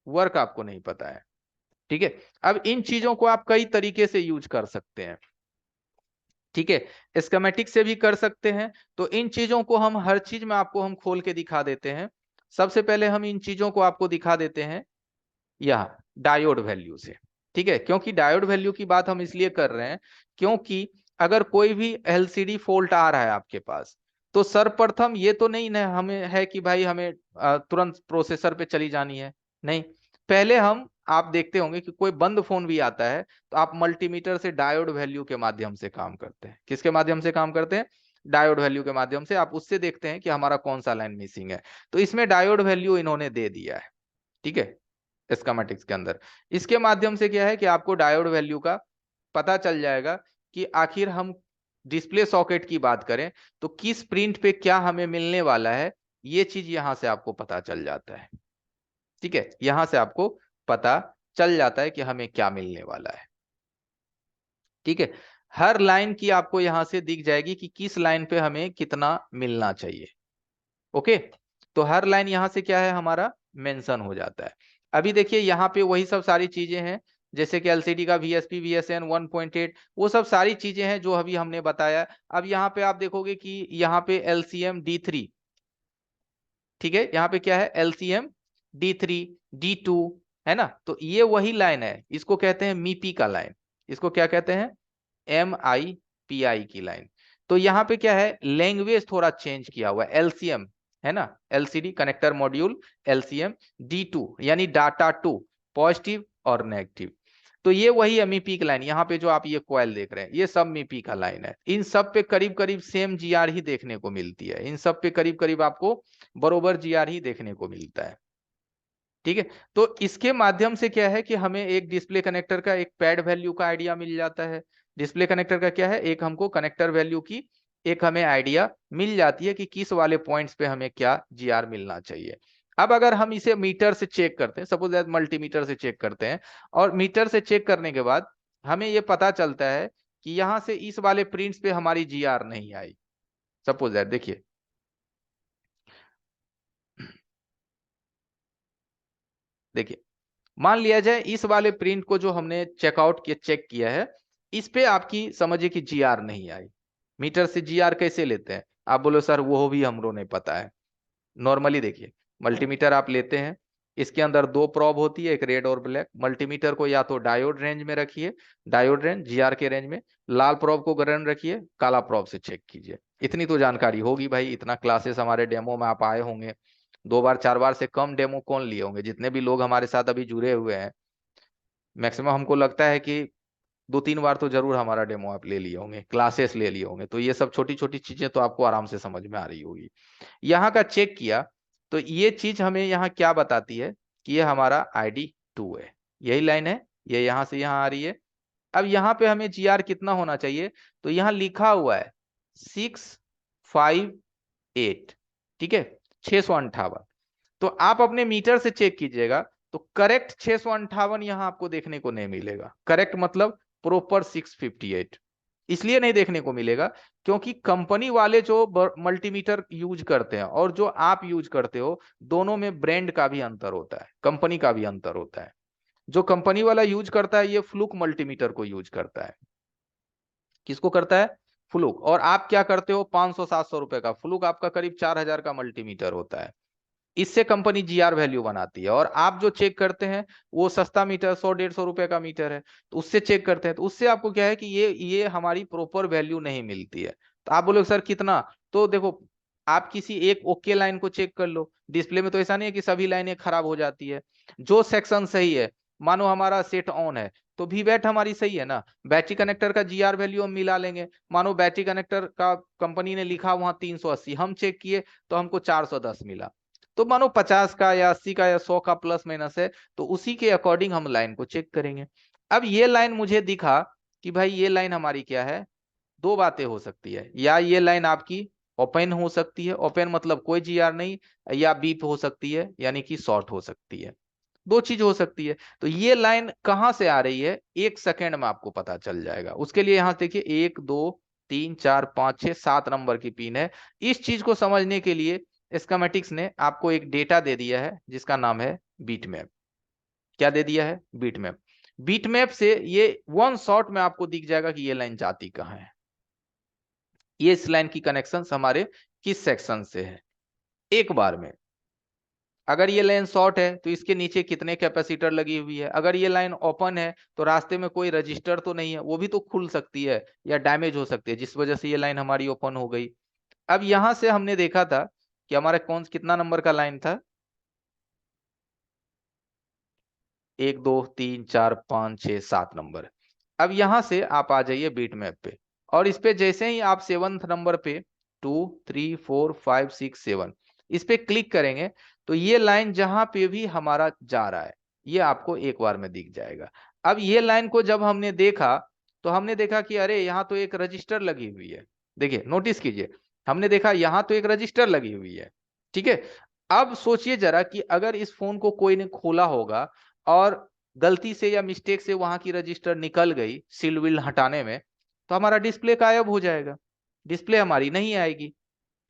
वर्क आपको नहीं पता है। ठीक है, अब इन चीजों को आप कई तरीके से यूज कर सकते हैं। ठीक है, स्कीमेटिक से भी कर सकते हैं। तो इन चीजों को हम हर चीज में आपको हम खोल के दिखा देते हैं। सबसे पहले हम इन चीजों को आपको दिखा देते हैं यहाँ डायोड वैल्यू से। ठीक है, क्योंकि डायोड वैल्यू की बात हम इसलिए कर रहे हैं क्योंकि अगर कोई भी LCD फॉल्ट आ रहा है आपके पास, तो सर्वप्रथम ये तो नहीं ना हमें है कि भाई हमें तुरंत प्रोसेसर पे चली जानी है। नहीं, पहले हम, आप देखते होंगे कि कोई बंद फोन भी आता है तो आप मल्टीमीटर से डायोड वैल्यू के माध्यम से काम करते हैं। किसके माध्यम से काम करते हैं? डायोड वैल्यू के माध्यम से। आप उससे देखते हैं कि हमारा कौन सा लाइन मिसिंग है, तो इसमें डायोड वैल्यू इन्होंने दे दिया है। ठीक है, स्कीमेटिक्स के अंदर इसके माध्यम से क्या है कि आपको डायोड वैल्यू का पता चल जाएगा कि आखिर हम डिस्प्ले सॉकेट की बात करें तो किस प्रिंट पे क्या हमें मिलने वाला है, ये चीज यहां से आपको पता चल जाता है। ठीक है, यहां से आपको पता चल जाता है कि हमें क्या मिलने वाला है। ठीक है, हर लाइन की आपको यहां से दिख जाएगी कि किस लाइन पे हमें कितना मिलना चाहिए। ओके, तो हर लाइन यहां से क्या है हमारा मेंशन हो जाता है। अभी देखिए यहाँ पे वही सब सारी चीजें हैं, जैसे कि LCD का VSP VSN 1.8, वो सब सारी चीजें हैं जो अभी हमने बताया। अब यहाँ पे आप देखोगे कि यहाँ पे LCM D3, ठीक है, यहाँ पे क्या है LCM D3 D2, है ना। तो ये वही लाइन है, इसको कहते हैं मीपी का लाइन, इसको क्या कहते हैं? MIPI की लाइन। तो यहाँ पे क्या है, लैंग्वेज थोड़ा चेंज किया हुआ है, LCM है ना, LCD connector module, LCM D2 यानी डाटा टू, पॉजिटिव और नेगेटिव। तो ये वही MIPI की लाइन, यहाँ पे जो आप ये कॉइल देख रहे हैं ये सब MIPI का लाइन है। इन सब पे करीब करीब सेम GR ही देखने को मिलती है, इन सब पे करीब करीब आपको बरोबर GR ही देखने को मिलता है। ठीक है, तो इसके माध्यम से क्या है कि हमें एक डिस्प्ले कनेक्टर का एक पैड वैल्यू का आइडिया मिल जाता है। डिस्प्ले कनेक्टर का क्या है, एक हमको कनेक्टर वैल्यू की एक हमें आइडिया मिल जाती है कि किस वाले पॉइंट्स पे हमें क्या GR मिलना चाहिए। अब अगर हम इसे मीटर से चेक करते हैं, सपोज दैट मल्टीमीटर से चेक करते हैं, और मीटर से चेक करने के बाद हमें यह पता चलता है कि यहां से इस वाले प्रिंट्स पे हमारी GR नहीं आई। सपोज दैट देखिए, देखिए मान लिया जाए इस वाले प्रिंट को जो हमने चेकआउट किया, चेक किया है, इस पे आपकी समझिए कि जीआर नहीं आई। मीटर से जीआर कैसे लेते हैं? आप बोलो सर वो भी हमको नहीं पता है। नॉर्मली देखिए, मल्टीमीटर आप लेते हैं, इसके अंदर दो प्रोब होती है, एक रेड और ब्लैक। मल्टीमीटर को या तो डायोड रेंज में रखिए, डायोड रेंज जीआर के रेंज में, लाल प्रोब को ग्रहण रखिए, काला प्रोब से चेक कीजिए। इतनी तो जानकारी होगी भाई, इतना क्लासेस हमारे डेमो में आप आए होंगे, 2 बार 4 बार से कम डेमो कौन लिए होंगे? जितने भी लोग हमारे साथ अभी जुड़े हुए हैं, मैक्सिमम हमको लगता है कि 2-3 बार तो जरूर हमारा डेमो आप ले लिए होंगे, क्लासेस ले लिए होंगे, तो ये सब छोटी छोटी चीजें तो आपको आराम से समझ में आ रही होगी। यहाँ का चेक किया तो ये चीज हमें यहाँ क्या बताती है कि ये हमारा ID2 है, यही लाइन है, ये यहाँ से यहाँ आ रही है। अब यहाँ पे हमें जीआर कितना होना चाहिए? तो यहाँ लिखा हुआ है 658, ठीक है, 658। तो आप अपने मीटर से चेक कीजिएगा, तो करेक्ट 658 यहां आपको देखने को नहीं मिलेगा। करेक्ट मतलब प्रॉपर 658 इसलिए नहीं देखने को मिलेगा क्योंकि कंपनी वाले जो मल्टीमीटर यूज करते हैं और जो आप यूज करते हो, दोनों में ब्रांड का भी अंतर होता है, कंपनी का भी अंतर होता है। जो कंपनी वाला यूज करता है ये फ्लूक मल्टीमीटर को यूज करता है। किसको करता है? फ्लूक। और आप क्या करते हो? 500-700 रुपए का फ्लूक आपका करीब 4000 का मल्टीमीटर होता है। इससे कंपनी जीआर वैल्यू बनाती है। और आप जो चेक करते हैं वो सस्ता मीटर 100-150 रुपए का मीटर है, तो उससे चेक करते हैं, तो उससे आपको क्या है कि ये हमारी प्रॉपर वैल्यू नहीं मिलती है। तो आप बोलोगे सर कितना? तो देखो, आप किसी एक ओके लाइन को चेक कर लो, डिस्प्ले में तो ऐसा नहीं है कि सभी लाइनें खराब हो जाती है। जो सेक्शन सही है, मानो हमारा सेट ऑन है तो भी वैट हमारी सही है ना, बैटरी कनेक्टर का जीआर वैल्यू हम मिला लेंगे। मानो बैटरी कनेक्टर का कंपनी ने लिखा वहां 380, हम चेक किए तो हमको 410 मिला। तो मानो 50 का या 80 का या 100 का प्लस माइनस है, तो उसी के अकॉर्डिंग हम लाइन को चेक करेंगे। अब ये लाइन मुझे दिखा कि भाई ये लाइन हमारी क्या है, दो बातें हो सकती है, या ये लाइन आपकी ओपन हो सकती है, ओपन मतलब कोई जीआर नहीं, या बीप हो सकती है यानी कि शॉर्ट हो सकती है। दो चीज हो सकती है। तो ये लाइन कहां से आ रही है 1 सेकेंड में आपको पता चल जाएगा। उसके लिए यहां देखिए 1 2 3 4 5 6 7 नंबर की पिन है। इस चीज को समझने के लिए स्कीमेटिक्स ने आपको एक डेटा दे दिया है जिसका नाम है बीट मैप। क्या दे दिया है? Beat map. बीट मैप से ये वन शॉट में आपको दिख जाएगा कि ये लाइन जाती कहां है, ये इस लाइन की कनेक्शन हमारे किस सेक्शन से है। एक बार में अगर ये लाइन शॉर्ट है तो इसके नीचे कितने कैपेसिटर लगी हुई है, अगर ये लाइन ओपन है तो रास्ते में कोई रजिस्टर तो नहीं है, वो भी तो खुल सकती है या डैमेज हो सकती है, जिस वजह से ये लाइन हमारी ओपन हो गई। अब यहां से हमने देखा था कि हमारा कौन कितना नंबर का लाइन था, 1 2 3 4 5 6 7 नंबर। अब यहां से आप आ जाइए बीट मैप पे, और इस पे जैसे ही आप 7th नंबर पे 2 3 4 5 6 7 इस पे क्लिक करेंगे तो ये लाइन जहां पे भी हमारा जा रहा है ये आपको एक बार में दिख जाएगा। अब ये लाइन को जब हमने देखा तो हमने देखा कि अरे यहाँ तो एक रजिस्टर लगी हुई है। देखिए नोटिस कीजिए, हमने देखा यहाँ तो एक रजिस्टर लगी हुई है, ठीक है। अब सोचिए जरा कि अगर इस फोन को कोई ने खोला होगा और गलती से या मिस्टेक से वहां की रजिस्टर निकल गई सील विल हटाने में, तो हमारा डिस्प्ले गायब हो जाएगा, डिस्प्ले हमारी नहीं आएगी,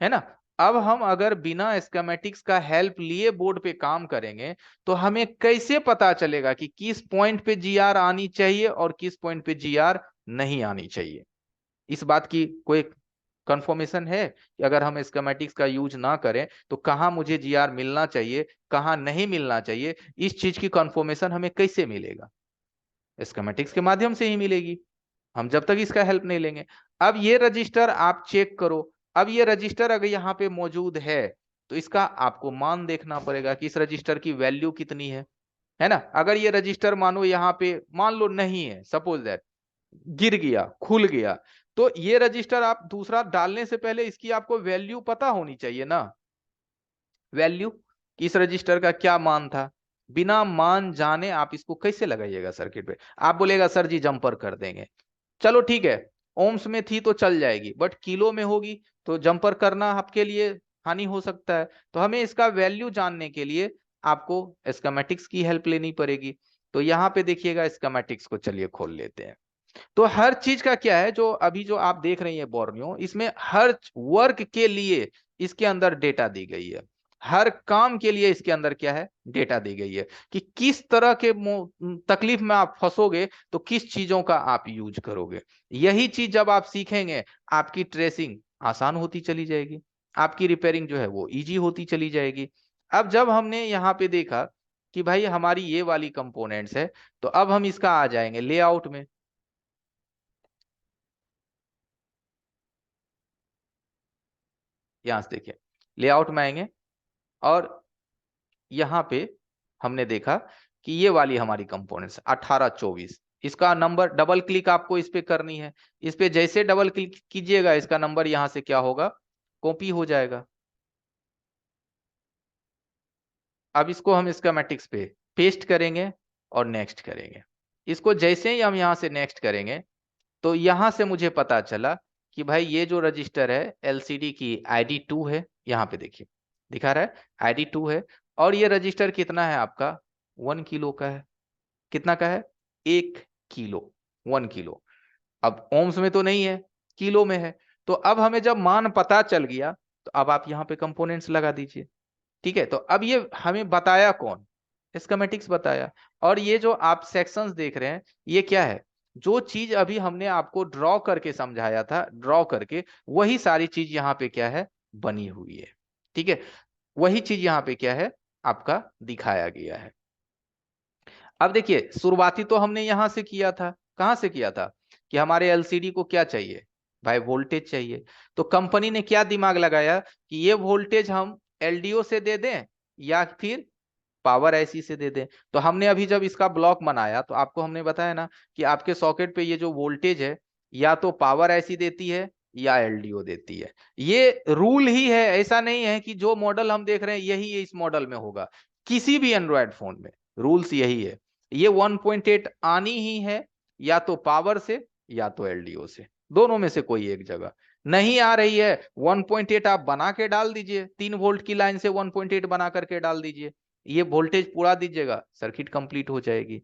है ना। अब हम अगर बिना स्कीमेटिक्स का हेल्प लिए बोर्ड पे काम करेंगे तो हमें कैसे पता चलेगा कि किस पॉइंट पे जीआर आनी चाहिए और किस पॉइंट पे जीआर नहीं आनी चाहिए? इस बात की कोई कंफर्मेशन है कि अगर हम स्कीमेटिक्स का यूज ना करें तो कहां मुझे जीआर मिलना चाहिए, कहां नहीं मिलना चाहिए? इस चीज की कंफर्मेशन हमें कैसे मिलेगा? स्कीमेटिक्स के माध्यम से ही मिलेगी, हम जब तक इसका हेल्प नहीं लेंगे। अब ये रजिस्टर आप चेक करो, अब ये रजिस्टर अगर यहाँ पे मौजूद है तो इसका आपको मान देखना पड़ेगा कि इस रजिस्टर की वैल्यू कितनी है ना। अगर ये रजिस्टर मानो यहाँ पे मान लो नहीं है, सपोज दैट गिर गया, खुल गया, तो ये रजिस्टर आप दूसरा डालने से पहले इसकी आपको वैल्यू पता होनी चाहिए ना, वैल्यू किस रजिस्टर का क्या मान था। बिना मान जाने आप इसको कैसे लगाइएगा सर्किट पे? आप बोलेगा सर जी जंपर कर देंगे, चलो ठीक है, ओम्स में थी तो चल जाएगी, बट किलो में होगी तो जंपर करना आपके लिए हानि हो सकता है। तो हमें इसका वैल्यू जानने के लिए आपको स्कीमेटिक्स की हेल्प लेनी पड़ेगी। तो यहाँ पे देखिएगा स्कीमेटिक्स को चलिए खोल लेते हैं। तो हर चीज का क्या है, जो अभी जो आप देख रही है बोर्नियो, इसमें हर वर्क के लिए इसके अंदर डेटा दी गई है। हर काम के लिए इसके अंदर क्या है, डेटा दी गई है कि किस तरह के तकलीफ में आप फंसोगे तो किस चीजों का आप यूज करोगे। यही चीज जब आप सीखेंगे, आपकी ट्रेसिंग आसान होती चली जाएगी, आपकी रिपेयरिंग जो है वो इजी होती चली जाएगी। अब जब हमने यहाँ पे देखा कि भाई हमारी ये वाली कंपोनेंट्स है, तो अब हम इसका आ जाएंगे लेआउट में। यहां से देखिए लेआउट में आएंगे, और यहां पे हमने देखा कि ये वाली हमारी कंपोनेंट्स 1824, इसका नंबर डबल क्लिक आपको इस पे करनी है। इस पे जैसे डबल क्लिक कीजिएगा इसका नंबर यहां से क्या होगा, कॉपी हो जाएगा। अब इसको हम स्कीमेटिक्स पे पेस्ट करेंगे और नेक्स्ट करेंगे। इसको जैसे ही हम यहां से नेक्स्ट करेंगे तो यहां से मुझे पता चला कि भाई ये जो रजिस्टर है एलसीडी की ID2 है, यहाँ पे देखिए दिखा रहा है ID2 है, और ये रजिस्टर कितना है आपका, 1 किलो का है। कितना का है, 1 किलो, 1 किलो। अब ओम्स में तो नहीं है, किलो में है। तो अब हमें जब मान पता चल गया तो अब आप यहाँ पे कंपोनेंट्स लगा दीजिए। ठीक है, तो अब ये हमें बताया कौन, स्कीमेटिक्स बताया। और ये जो आप सेक्शंस देख रहे हैं ये क्या है, जो चीज अभी हमने आपको ड्रॉ करके समझाया था, ड्रॉ करके वही सारी चीज यहाँ पे क्या है, बनी हुई है। ठीक है, वही चीज यहाँ पे क्या है, आपका दिखाया गया है। अब देखिए शुरुआती तो हमने यहां से किया था, कहां से किया था कि हमारे एलसीडी को क्या चाहिए भाई, वोल्टेज चाहिए। तो कंपनी ने क्या दिमाग लगाया कि ये वोल्टेज हम एलडीओ से दे दें या फिर पावर आईसी से दे दें। तो हमने अभी जब इसका ब्लॉक बनाया तो आपको हमने बताया ना कि आपके सॉकेट पे ये जो वोल्टेज है या तो पावर आईसी देती है या एलडीओ देती है। ये रूल ही है, ऐसा नहीं है कि जो मॉडल हम देख रहे हैं यही इस मॉडल में होगा। किसी भी एंड्रॉयड फोन में रूल्स यही है। ये 1.8 आनी ही है, या तो पावर से या तो एलडीओ से, दोनों में से कोई एक जगह। नहीं आ रही है 1.8 आप बना के डाल दीजिए, 3 वोल्ट की लाइन से 1.8 बना करके डाल दीजिए, ये वोल्टेज पूरा दीजिएगा, सर्किट कंप्लीट हो जाएगी।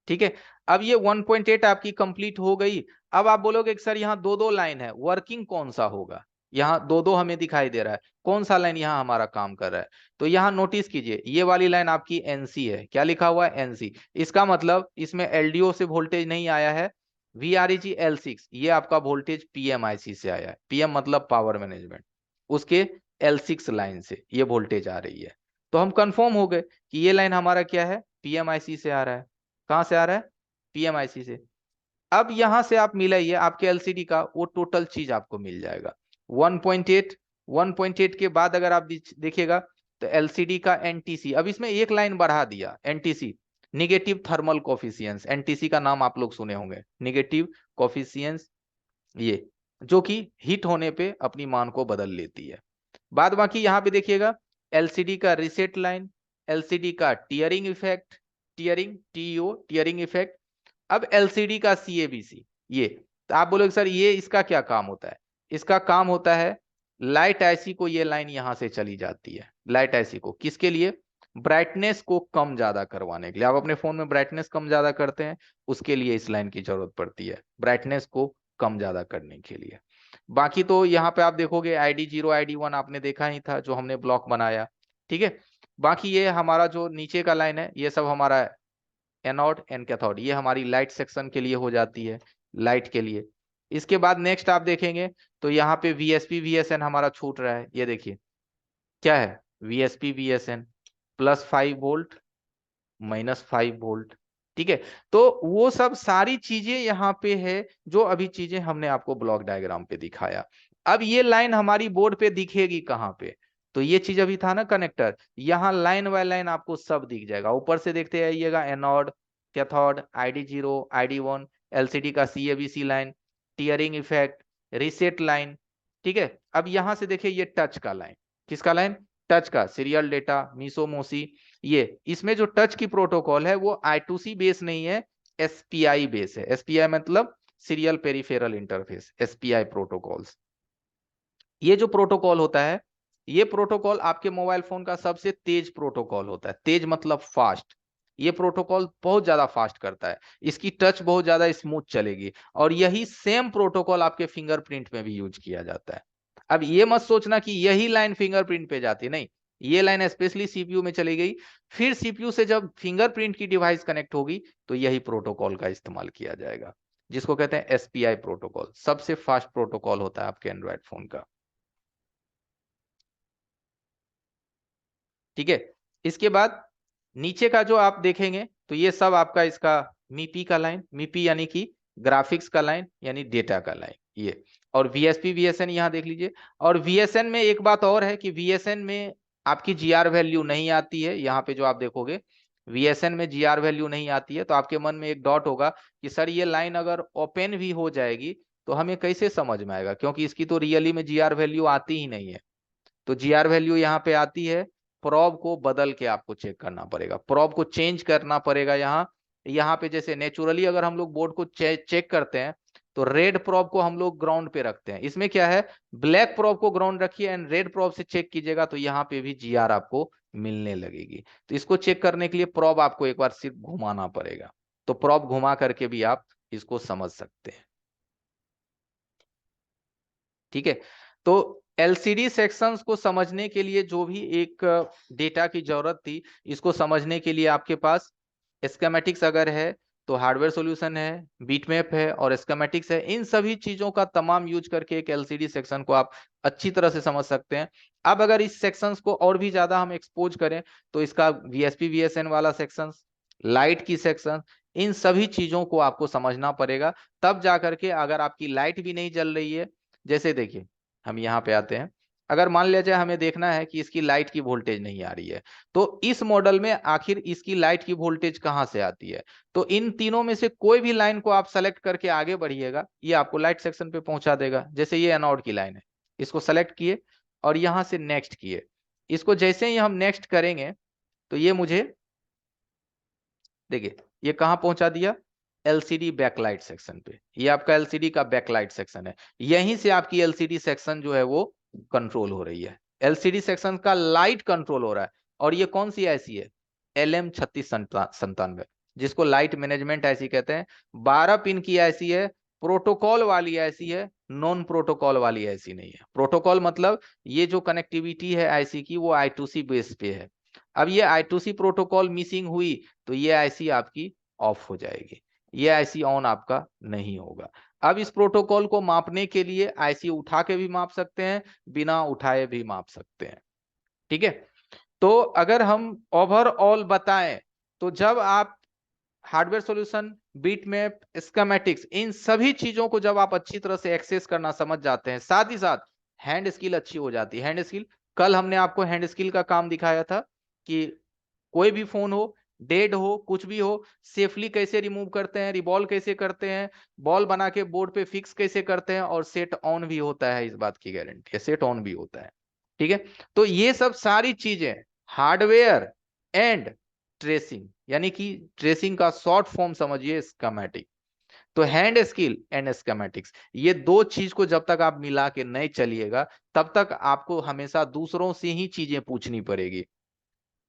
ठीक है, अब ये 1.8 आपकी कंप्लीट हो गई। अब आप बोलोगे कि सर यहाँ दो दो लाइन है, वर्किंग कौन सा होगा, यहाँ दो दो हमें दिखाई दे रहा है, कौन सा लाइन यहाँ हमारा काम कर रहा है। तो यहाँ नोटिस कीजिए ये वाली लाइन आपकी एनसी है, क्या लिखा हुआ है, एनसी। इसका मतलब इसमें एलडीओ से वोल्टेज नहीं आया है। VREG L6 ये आपका वोल्टेज PMIC से आया है, पीएम मतलब पावर मैनेजमेंट, उसके L6 लाइन से ये वोल्टेज आ रही है। तो हम कंफर्म हो गए कि ये लाइन हमारा क्या है, PMIC से आ रहा है। कहां से आ रहा है, PMIC से। अब यहां से आप मिलाइए आपके एलसीडी का वो टोटल चीज आपको मिल जाएगा 1.8। 1.8 के बाद अगर आप देखिएगा तो एलसीडी का एनटीसी, अब इसमें एक लाइन बढ़ा दिया, एनटीसी निगेटिव थर्मल कॉफिशियंस, एनटीसी का नाम आप लोग सुने होंगे, निगेटिव कॉफिशियंस, ये जो कि हीट होने पे अपनी मान को बदल लेती है। बाद बाकी यहाँ पे देखिएगा एलसीडी का रिसेट लाइन, एलसीडी का tearing effect, tearing TO tearing effect. अब एलसीडी का सीएबीसी, ये तो आप बोलोगे सर ये इसका क्या काम होता है, इसका काम होता है लाइट आईसी को, ये लाइन यहां से चली जाती है लाइट आईसी को, किसके लिए, ब्राइटनेस को कम ज्यादा करवाने के लिए। आप अपने फोन में ब्राइटनेस कम ज्यादा करते हैं, उसके लिए इस लाइन की जरूरत पड़ती है, ब्राइटनेस को कम ज्यादा करने के लिए। बाकी तो यहाँ पे आप देखोगे ID0 ID1 आपने देखा ही था जो हमने ब्लॉक बनाया। ठीक है, बाकी ये हमारा जो नीचे का लाइन है ये सब हमारा एनोड एंड कैथोड, ये हमारी लाइट सेक्शन के लिए हो जाती है, लाइट के लिए। इसके बाद नेक्स्ट आप देखेंगे तो यहाँ पे VSP VSN हमारा छूट रहा है, ये देखिए क्या है, VSP VSN +5 वोल्ट -5 वोल्ट। ठीक है, तो वो सब सारी चीजें यहाँ पे है जो अभी चीजें हमने आपको ब्लॉक डायग्राम पे दिखाया। अब ये लाइन हमारी बोर्ड पे दिखेगी कहाँ पे, तो ये चीज अभी था ना कनेक्टर, यहाँ लाइन बाय लाइन आपको सब दिख जाएगा। ऊपर से देखते आइएगा anode, cathode, ID0 ID1, LCD का CABC line, tearing effect, reset line. ठीक है, अब यहां से देखिए ये टच का लाइन, किसका लाइन, टच का, सीरियल डेटा मीसोमोसी। ये इसमें जो टच की प्रोटोकॉल है वो I2C बेस नहीं है, SPI बेस है। SPI मतलब serial peripheral interface, SPI protocols. ये जो प्रोटोकॉल होता है, ये प्रोटोकॉल आपके मोबाइल फोन का सबसे तेज प्रोटोकॉल होता है, तेज मतलब फास्ट। ये प्रोटोकॉल बहुत ज्यादा फास्ट करता है, इसकी टच बहुत ज्यादा स्मूथ चलेगी, और यही सेम प्रोटोकॉल आपके फिंगरप्रिंट में भी यूज किया जाता है। अब ये मत सोचना कि यही लाइन फिंगरप्रिंट पे जाती है, नहीं, ये लाइन स्पेशली सीपीयू में चली गई, फिर सीपीयू से जब फिंगरप्रिंट की डिवाइस कनेक्ट होगी तो यही प्रोटोकॉल का इस्तेमाल किया जाएगा, जिसको कहते हैं एसपीआई प्रोटोकॉल। सबसे फास्ट प्रोटोकॉल होता है आपके एंड्रॉयड फोन का। ठीक है, इसके बाद नीचे का जो आप देखेंगे तो ये सब आपका इसका मीपी का लाइन, मीपी यानी कि ग्राफिक्स का लाइन यानी डेटा का लाइन ये, और वीएसपी वीएसएन यहां देख लीजिए। और वीएसएन में एक बात और है कि वीएसएन में आपकी जीआर वैल्यू नहीं आती है, यहाँ पे जो आप देखोगे वीएसएन में जीआर वैल्यू नहीं आती है, तो आपके मन में एक डॉट होगा कि सर ये लाइन अगर ओपन भी हो जाएगी तो हमें कैसे समझ में आएगा, क्योंकि इसकी तो रियली में जीआर वैल्यू आती ही नहीं है। तो जीआर वैल्यू यहाँ पे आती है, प्रोब को बदल के आपको चेक करना पड़ेगा, प्रोब को चेंज करना पड़ेगा। यहाँ पे जैसे नेचुरली अगर हम लोग बोर्ड को चेक करते हैं तो रेड प्रोब को हम लोग ग्राउंड पे रखते हैं, इसमें क्या है, ब्लैक प्रोब को ग्राउंड रखिए एंड रेड प्रोब से चेक कीजिएगा तो यहाँ पे भी जीआर आपको मिलने लगेगी। तो इसको चेक करने के लिए प्रोब आपको एक बार सिर्फ घुमाना पड़ेगा, तो प्रोब घुमा करके भी आप इसको समझ सकते हैं। ठीक है, तो एलसीडी सेक्शंस को समझने के लिए जो भी एक डेटा की जरूरत थी, इसको समझने के लिए आपके पास स्कीमेटिक्स अगर है तो हार्डवेयर सॉल्यूशन है, बीटमैप है और स्कीमेटिक्स है, इन सभी चीजों का तमाम यूज करके एक एलसीडी सेक्शन को आप अच्छी तरह से समझ सकते हैं। अब अगर इस सेक्शंस को और भी ज्यादा हम एक्सपोज करें तो इसका वीएसपी वीएसएन वाला सेक्शन, लाइट की सेक्शन, इन सभी चीजों को आपको समझना पड़ेगा, तब जाकर के अगर आपकी लाइट भी नहीं जल रही है, जैसे देखिए हम यहाँ पे आते हैं, अगर मान लिया जाए हमें देखना है कि इसकी लाइट की वोल्टेज नहीं आ रही है, तो इस मॉडल में आखिर इसकी लाइट की वोल्टेज कहां से आती है, तो इन तीनों में से कोई भी लाइन को आप सेलेक्ट करके आगे बढ़िएगा, ये आपको लाइट सेक्शन पे पहुंचा देगा। जैसे ये एनोड की लाइन है, इसको सेलेक्ट किए और यहां से नेक्स्ट किए, इसको जैसे ही हम नेक्स्ट करेंगे तो ये मुझे देखिए ये कहां पहुंचा दिया, एलसीडी बैकलाइट सेक्शन पे। ये आपका एलसीडी का बैकलाइट सेक्शन है, यहीं से आपकी एलसीडी सेक्शन जो है वो कंट्रोल हो रही है, एलसीडी सेक्शन का लाइट कंट्रोल हो रहा है। और ये कौन सी ऐसी है, LM3697, जिसको लाइट मैनेजमेंट ऐसी कहते हैं। 12 पिन की ऐसी है, प्रोटोकॉल वाली ऐसी है, नॉन प्रोटोकॉल वाली ऐसी नहीं है। प्रोटोकॉल मतलब ये जो कनेक्टिविटी है आईसी की वो I2C बेस पे है। अब ये I2C प्रोटोकॉल मिसिंग हुई तो ये आईसी आपकी ऑफ हो जाएगी, ये आईसी ऑन आपका नहीं होगा। अब इस प्रोटोकॉल को मापने के लिए आईसी उठा के भी माप सकते हैं, बिना उठाए भी माप सकते हैं। ठीक है, तो अगर हम ओवरऑल बताएं तो जब आप हार्डवेयर सॉल्यूशन, बीटमैप, स्कीमेटिक्स, इन सभी चीजों को जब आप अच्छी तरह से एक्सेस करना समझ जाते हैं, साथ ही साथ हैंड स्किल अच्छी हो जाती है। हैंड स्किल, कल हमने आपको हैंड स्किल का काम दिखाया था कि कोई भी फोन हो, डेड हो, कुछ भी हो, सेफली कैसे रिमूव करते हैं, रिबॉल कैसे करते हैं, बॉल बना के बोर्ड पे फिक्स कैसे करते हैं, और सेट ऑन भी होता है, इस बात की गारंटी है, सेट ऑन भी होता है। ठीक है, तो ये सब सारी चीजें हार्डवेयर एंड ट्रेसिंग, यानी कि ट्रेसिंग का शॉर्ट फॉर्म समझिए स्कीमेटिक। तो हैंड स्किल एंड स्कीमेटिक्स, ये दो चीज को जब तक आप मिला के नहीं चलिएगा तब तक आपको हमेशा दूसरों से ही चीजें पूछनी पड़ेगी।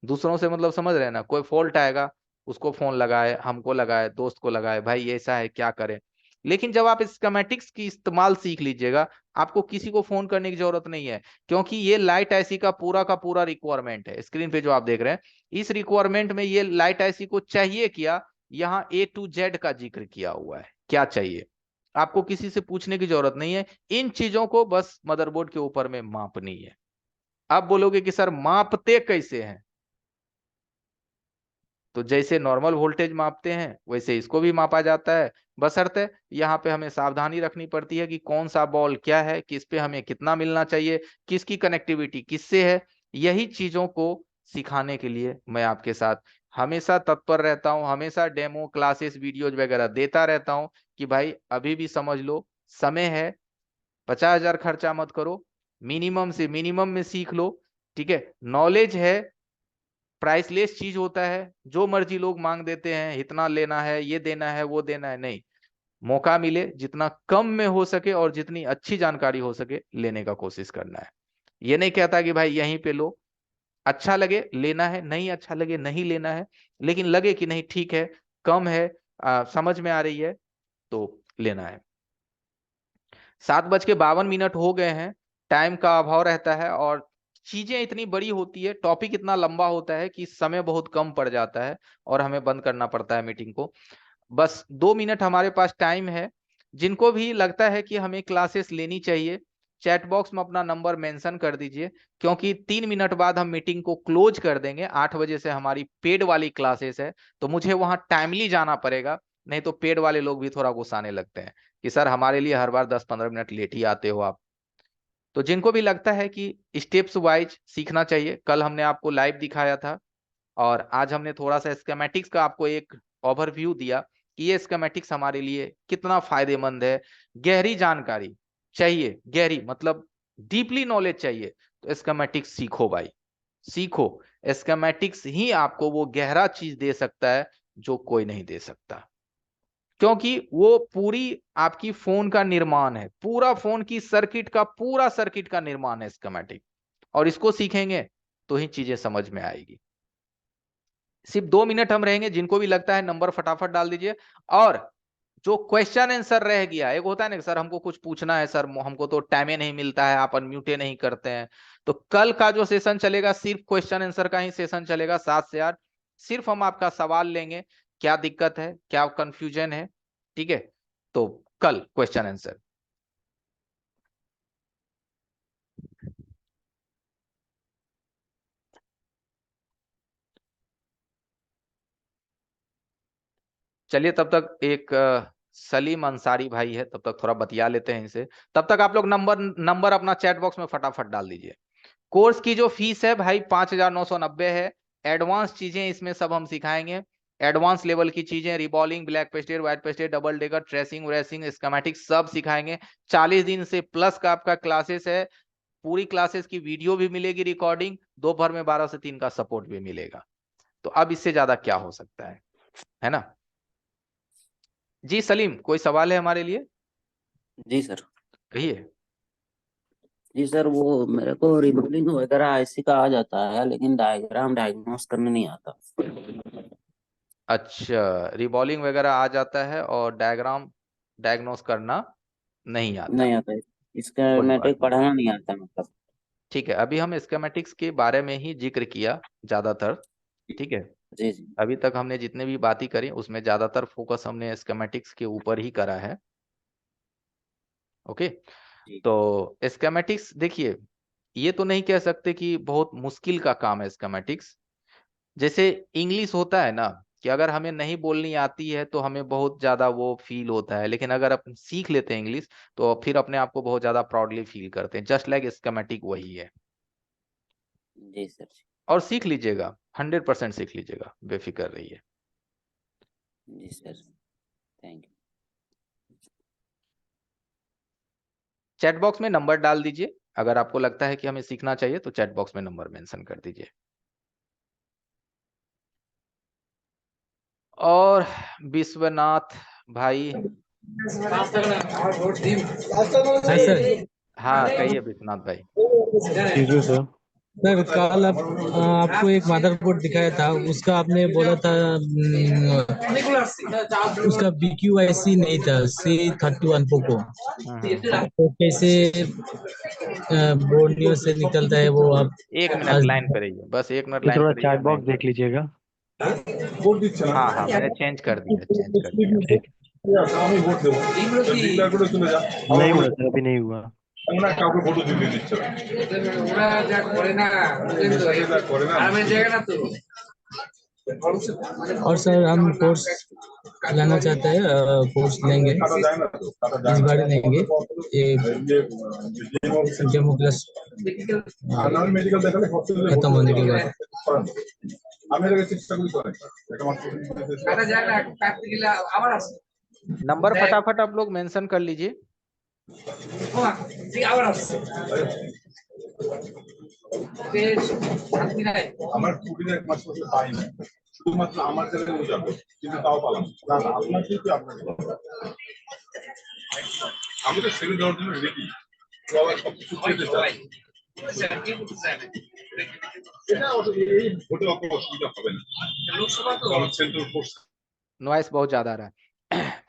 दूसरों से मतलब समझ रहे हैं ना, कोई फॉल्ट आएगा, उसको फोन लगाए, हमको लगाए, दोस्त को लगाए, भाई ऐसा है क्या करें। लेकिन जब आप स्कीमेटिक्स की इस्तेमाल सीख लीजिएगा, आपको किसी को फोन करने की जरूरत नहीं है, क्योंकि ये लाइट आईसी का पूरा रिक्वायरमेंट है। स्क्रीन पे जो आप देख रहे हैं, इस रिक्वायरमेंट में ये लाइट आईसी को चाहिए क्या, यहाँ A to Z का जिक्र किया हुआ है, क्या चाहिए। आपको किसी से पूछने की जरूरत नहीं है, इन चीजों को बस मदरबोर्ड के ऊपर में मापनी है। आप बोलोगे कि सर मापते कैसे हैं, तो जैसे नॉर्मल वोल्टेज मापते हैं वैसे इसको भी मापा जाता है, बशर्ते यहाँ पे हमें सावधानी रखनी पड़ती है कि कौन सा बॉल क्या है, किस पे हमें कितना मिलना चाहिए, किसकी कनेक्टिविटी किससे है। यही चीजों को सिखाने के लिए मैं आपके साथ हमेशा तत्पर रहता हूँ, हमेशा डेमो क्लासेस वीडियोज वगैरह देता रहता हूँ कि भाई अभी भी समझ लो, समय है, 50,000 खर्चा मत करो, मिनिमम से मिनिमम में सीख लो। ठीक है, नॉलेज है, प्राइसलेस चीज होता है, जो मर्जी लोग मांग देते हैं, इतना लेना है, ये देना है, वो देना है, नहीं, मौका मिले जितना कम में हो सके और जितनी अच्छी जानकारी हो सके लेने का कोशिश करना है। ये नहीं कहता कि भाई यहीं पे लो, अच्छा लगे लेना है, नहीं अच्छा लगे नहीं लेना है, लेकिन लगे कि नहीं ठीक है, कम है, समझ में आ रही है तो लेना है। 7:52 हो गए हैं, टाइम का अभाव रहता है और चीजें इतनी बड़ी होती है, टॉपिक इतना लंबा होता है कि समय बहुत कम पड़ जाता है और हमें बंद करना पड़ता है मीटिंग को। बस 2 मिनट हमारे पास टाइम है। जिनको भी लगता है कि हमें क्लासेस लेनी चाहिए, चैट बॉक्स में अपना नंबर मेंशन कर दीजिए, क्योंकि 3 मिनट बाद हम मीटिंग को क्लोज कर देंगे। 8 बजे से हमारी पेड वाली क्लासेस है, तो मुझे वहां टाइमली जाना पड़ेगा, नहीं तो पेड वाले लोग भी थोड़ा गुस्साने लगते हैं कि सर हमारे लिए हर बार 10-15 मिनट लेट ही आते हो आप। तो जिनको भी लगता है कि स्टेप्स वाइज सीखना चाहिए, कल हमने आपको लाइव दिखाया था और आज हमने थोड़ा सा स्कीमेटिक्स का आपको एक ओवरव्यू दिया कि ये स्कीमेटिक्स हमारे लिए कितना फायदेमंद है। गहरी जानकारी चाहिए, गहरी मतलब डीपली नॉलेज चाहिए, तो स्कीमेटिक्स सीखो भाई, सीखो। स्कीमेटिक्स ही आपको वो गहरा चीज दे सकता है जो कोई नहीं दे सकता, क्योंकि वो पूरी आपकी फोन का निर्माण है, पूरा फोन की सर्किट का, पूरा सर्किट का निर्माण है स्कीमेटिक। और इसको सीखेंगे तो ही चीजें समझ में आएगी। सिर्फ 2 मिनट हम रहेंगे, जिनको भी लगता है नंबर फटाफट डाल दीजिए। और जो क्वेश्चन आंसर रह गया, एक होता है ना कि सर हमको कुछ पूछना है, सर हमको तो टाइम ही नहीं मिलता है, आप अनम्यूटे नहीं करते हैं, तो कल का जो सेशन चलेगा सिर्फ क्वेश्चन आंसर का ही सेशन चलेगा 7 से 8। सिर्फ हम आपका सवाल लेंगे, क्या दिक्कत है, क्या कंफ्यूजन है, ठीक है। तो कल क्वेश्चन आंसर। चलिए तब तक एक सलीम अंसारी भाई है, तब तक थोड़ा बतिया लेते हैं इनसे। तब तक आप लोग नंबर नंबर अपना चैट बॉक्स में फटाफट डाल दीजिए। कोर्स की जो फीस है भाई 5,990 है। एडवांस चीजें इसमें सब हम सिखाएंगे, एडवांस लेवल की चीजें, रिबॉलिंग, black pasted, white pasted, double decker, tracing व्रेसिंग, स्कीमेटिक सब सिखाएंगे। 40 दिन से प्लस का आपका क्लासेस है। पूरी क्लासेस की वीडियो भी मिलेगी रिकॉर्डिंग, दोपहर में 12 से 3 का सपोर्ट भी मिलेगा। तो अब इससे ज्यादा क्या हो सकता है ना। जी सलीम, कोई सवाल है हमारे लिए? जी सर। कहिए। जी सर, वो मेरे को रिबॉलिंग वगैरह ऐसी का आ जाता है, लेकिन डायग्राम डायग्नोस करने नहीं आता। अच्छा, रिबॉलिंग वगैरह आ जाता है और डायग्राम डायग्नोस करना नहीं आता। नहीं आता है, इसका कोई बात मैट्रिक नहीं, पढ़ाना नहीं आता मतलब। ठीक है। अभी हम स्कीमेटिक्स के बारे में ही जिक्र किया ज्यादातर, ठीक है। जी जी। अभी तक हमने जितने भी बातें करी उसमें ज्यादातर फोकस हमने स्कीमेटिक्स के ऊपर ही करा है। ओके। जी तो स्कीमेटिक्स देखिए, ये तो नहीं कह सकते कि बहुत मुश्किल का काम है स्कीमेटिक्स। जैसे इंग्लिश होता है ना, कि अगर हमें नहीं बोलनी आती है तो हमें बहुत ज्यादा वो फील होता है, लेकिन अगर अपन सीख लेते हैं इंग्लिश तो फिर अपने आप को बहुत ज्यादा प्राउडली फील करते हैं। जस्ट लाइक स्कीमेटिक वही है। जी सर। और सीख लीजिएगा, 100% सीख लीजिएगा, बेफिक्र रहिए। जी sir, thank you. Chat box में नंबर डाल दीजिए, अगर आपको लगता है कि हमें सीखना चाहिए तो चैट बॉक्स में नंबर मेंशन कर दीजिए। और विश्वनाथ भाई, कहिए। हाँ कहिए विश्वनाथ भाई। ठीक है सर। सर कल आपको एक मदरबोर्ड दिखाया था, उसका आपने बोला था उसका BQIC नहीं था, C31 पोको। तो कैसे बोर्नियो से निकलता है वो आप 1 मिनट आज लाइन पे रहिए, बस 1 मिनट ये लाइन थोड़ा पे रहिए। चैट मैं बॉक्स देख लीजिएगा। हाँ हाँ, मैंने चेंज कर दिया, चेंज कर दिया। ठीक। नहीं हुआ सर, अभी नहीं हुआ। और सर हम कोर्स लाना चाहते हैं, कोर्स लेंगे इस बार लेंगे, ये डेमो क्लास खत्म होने के बाद। नंबर फटाफट आप लोग मेंशन कर लीजिए। আমার ছুটির 1 মাস পাই না, শুধুমাত্র আমার জায়গায় ও যাবে, কিন্তু তাও পালাম না। আপনার কি আপনাকে আমি তো ছেড়ে দেওয়ার জন্য রেডি, তো আবার সবকিছু ছেড়ে চাই। এটা এই ভোটে অসুবিধা হবে না, লোকসভা তো সেন্ট্রাল ফোর্স। नॉइस बहुत ज्यादा आ रहा है।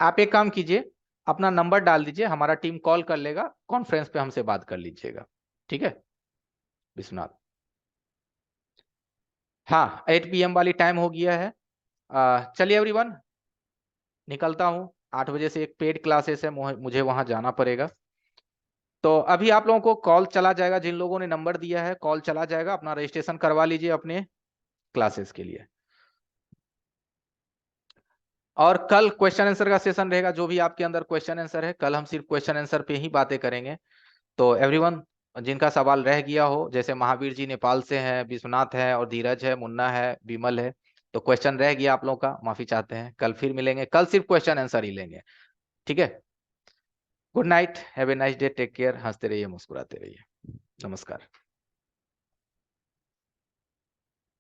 आप एक काम कीजिए, अपना नंबर डाल दीजिए, हमारा टीम कॉल कर लेगा, कॉन्फ्रेंस पे हमसे बात कर लीजिएगा। ठीक है विश्वनाथ। हाँ 8 PM वाली टाइम हो गया है। चलिए एवरीवन, निकलता हूँ। 8 बजे से एक पेड क्लासेस है, मुझे वहां जाना पड़ेगा। तो अभी आप लोगों को कॉल चला जाएगा, जिन लोगों ने नंबर दिया है कॉल चला जाएगा, अपना रजिस्ट्रेशन करवा लीजिए अपने क्लासेस के लिए। और कल क्वेश्चन आंसर का सेशन रहेगा, जो भी आपके अंदर क्वेश्चन आंसर है, कल हम सिर्फ क्वेश्चन आंसर पे ही बातें करेंगे। तो एवरीवन, जिनका सवाल रह गया हो, जैसे महावीर जी नेपाल से हैं, विश्वनाथ है और धीरज है, मुन्ना है, विमल है, तो क्वेश्चन रह गया आप लोगों का, माफी चाहते हैं। कल फिर मिलेंगे, कल सिर्फ क्वेश्चन आंसर ही लेंगे, ठीक है। Good night, have a nice day, take care, हंसते रहिए, मुस्कुराते रहिए, नमस्कार।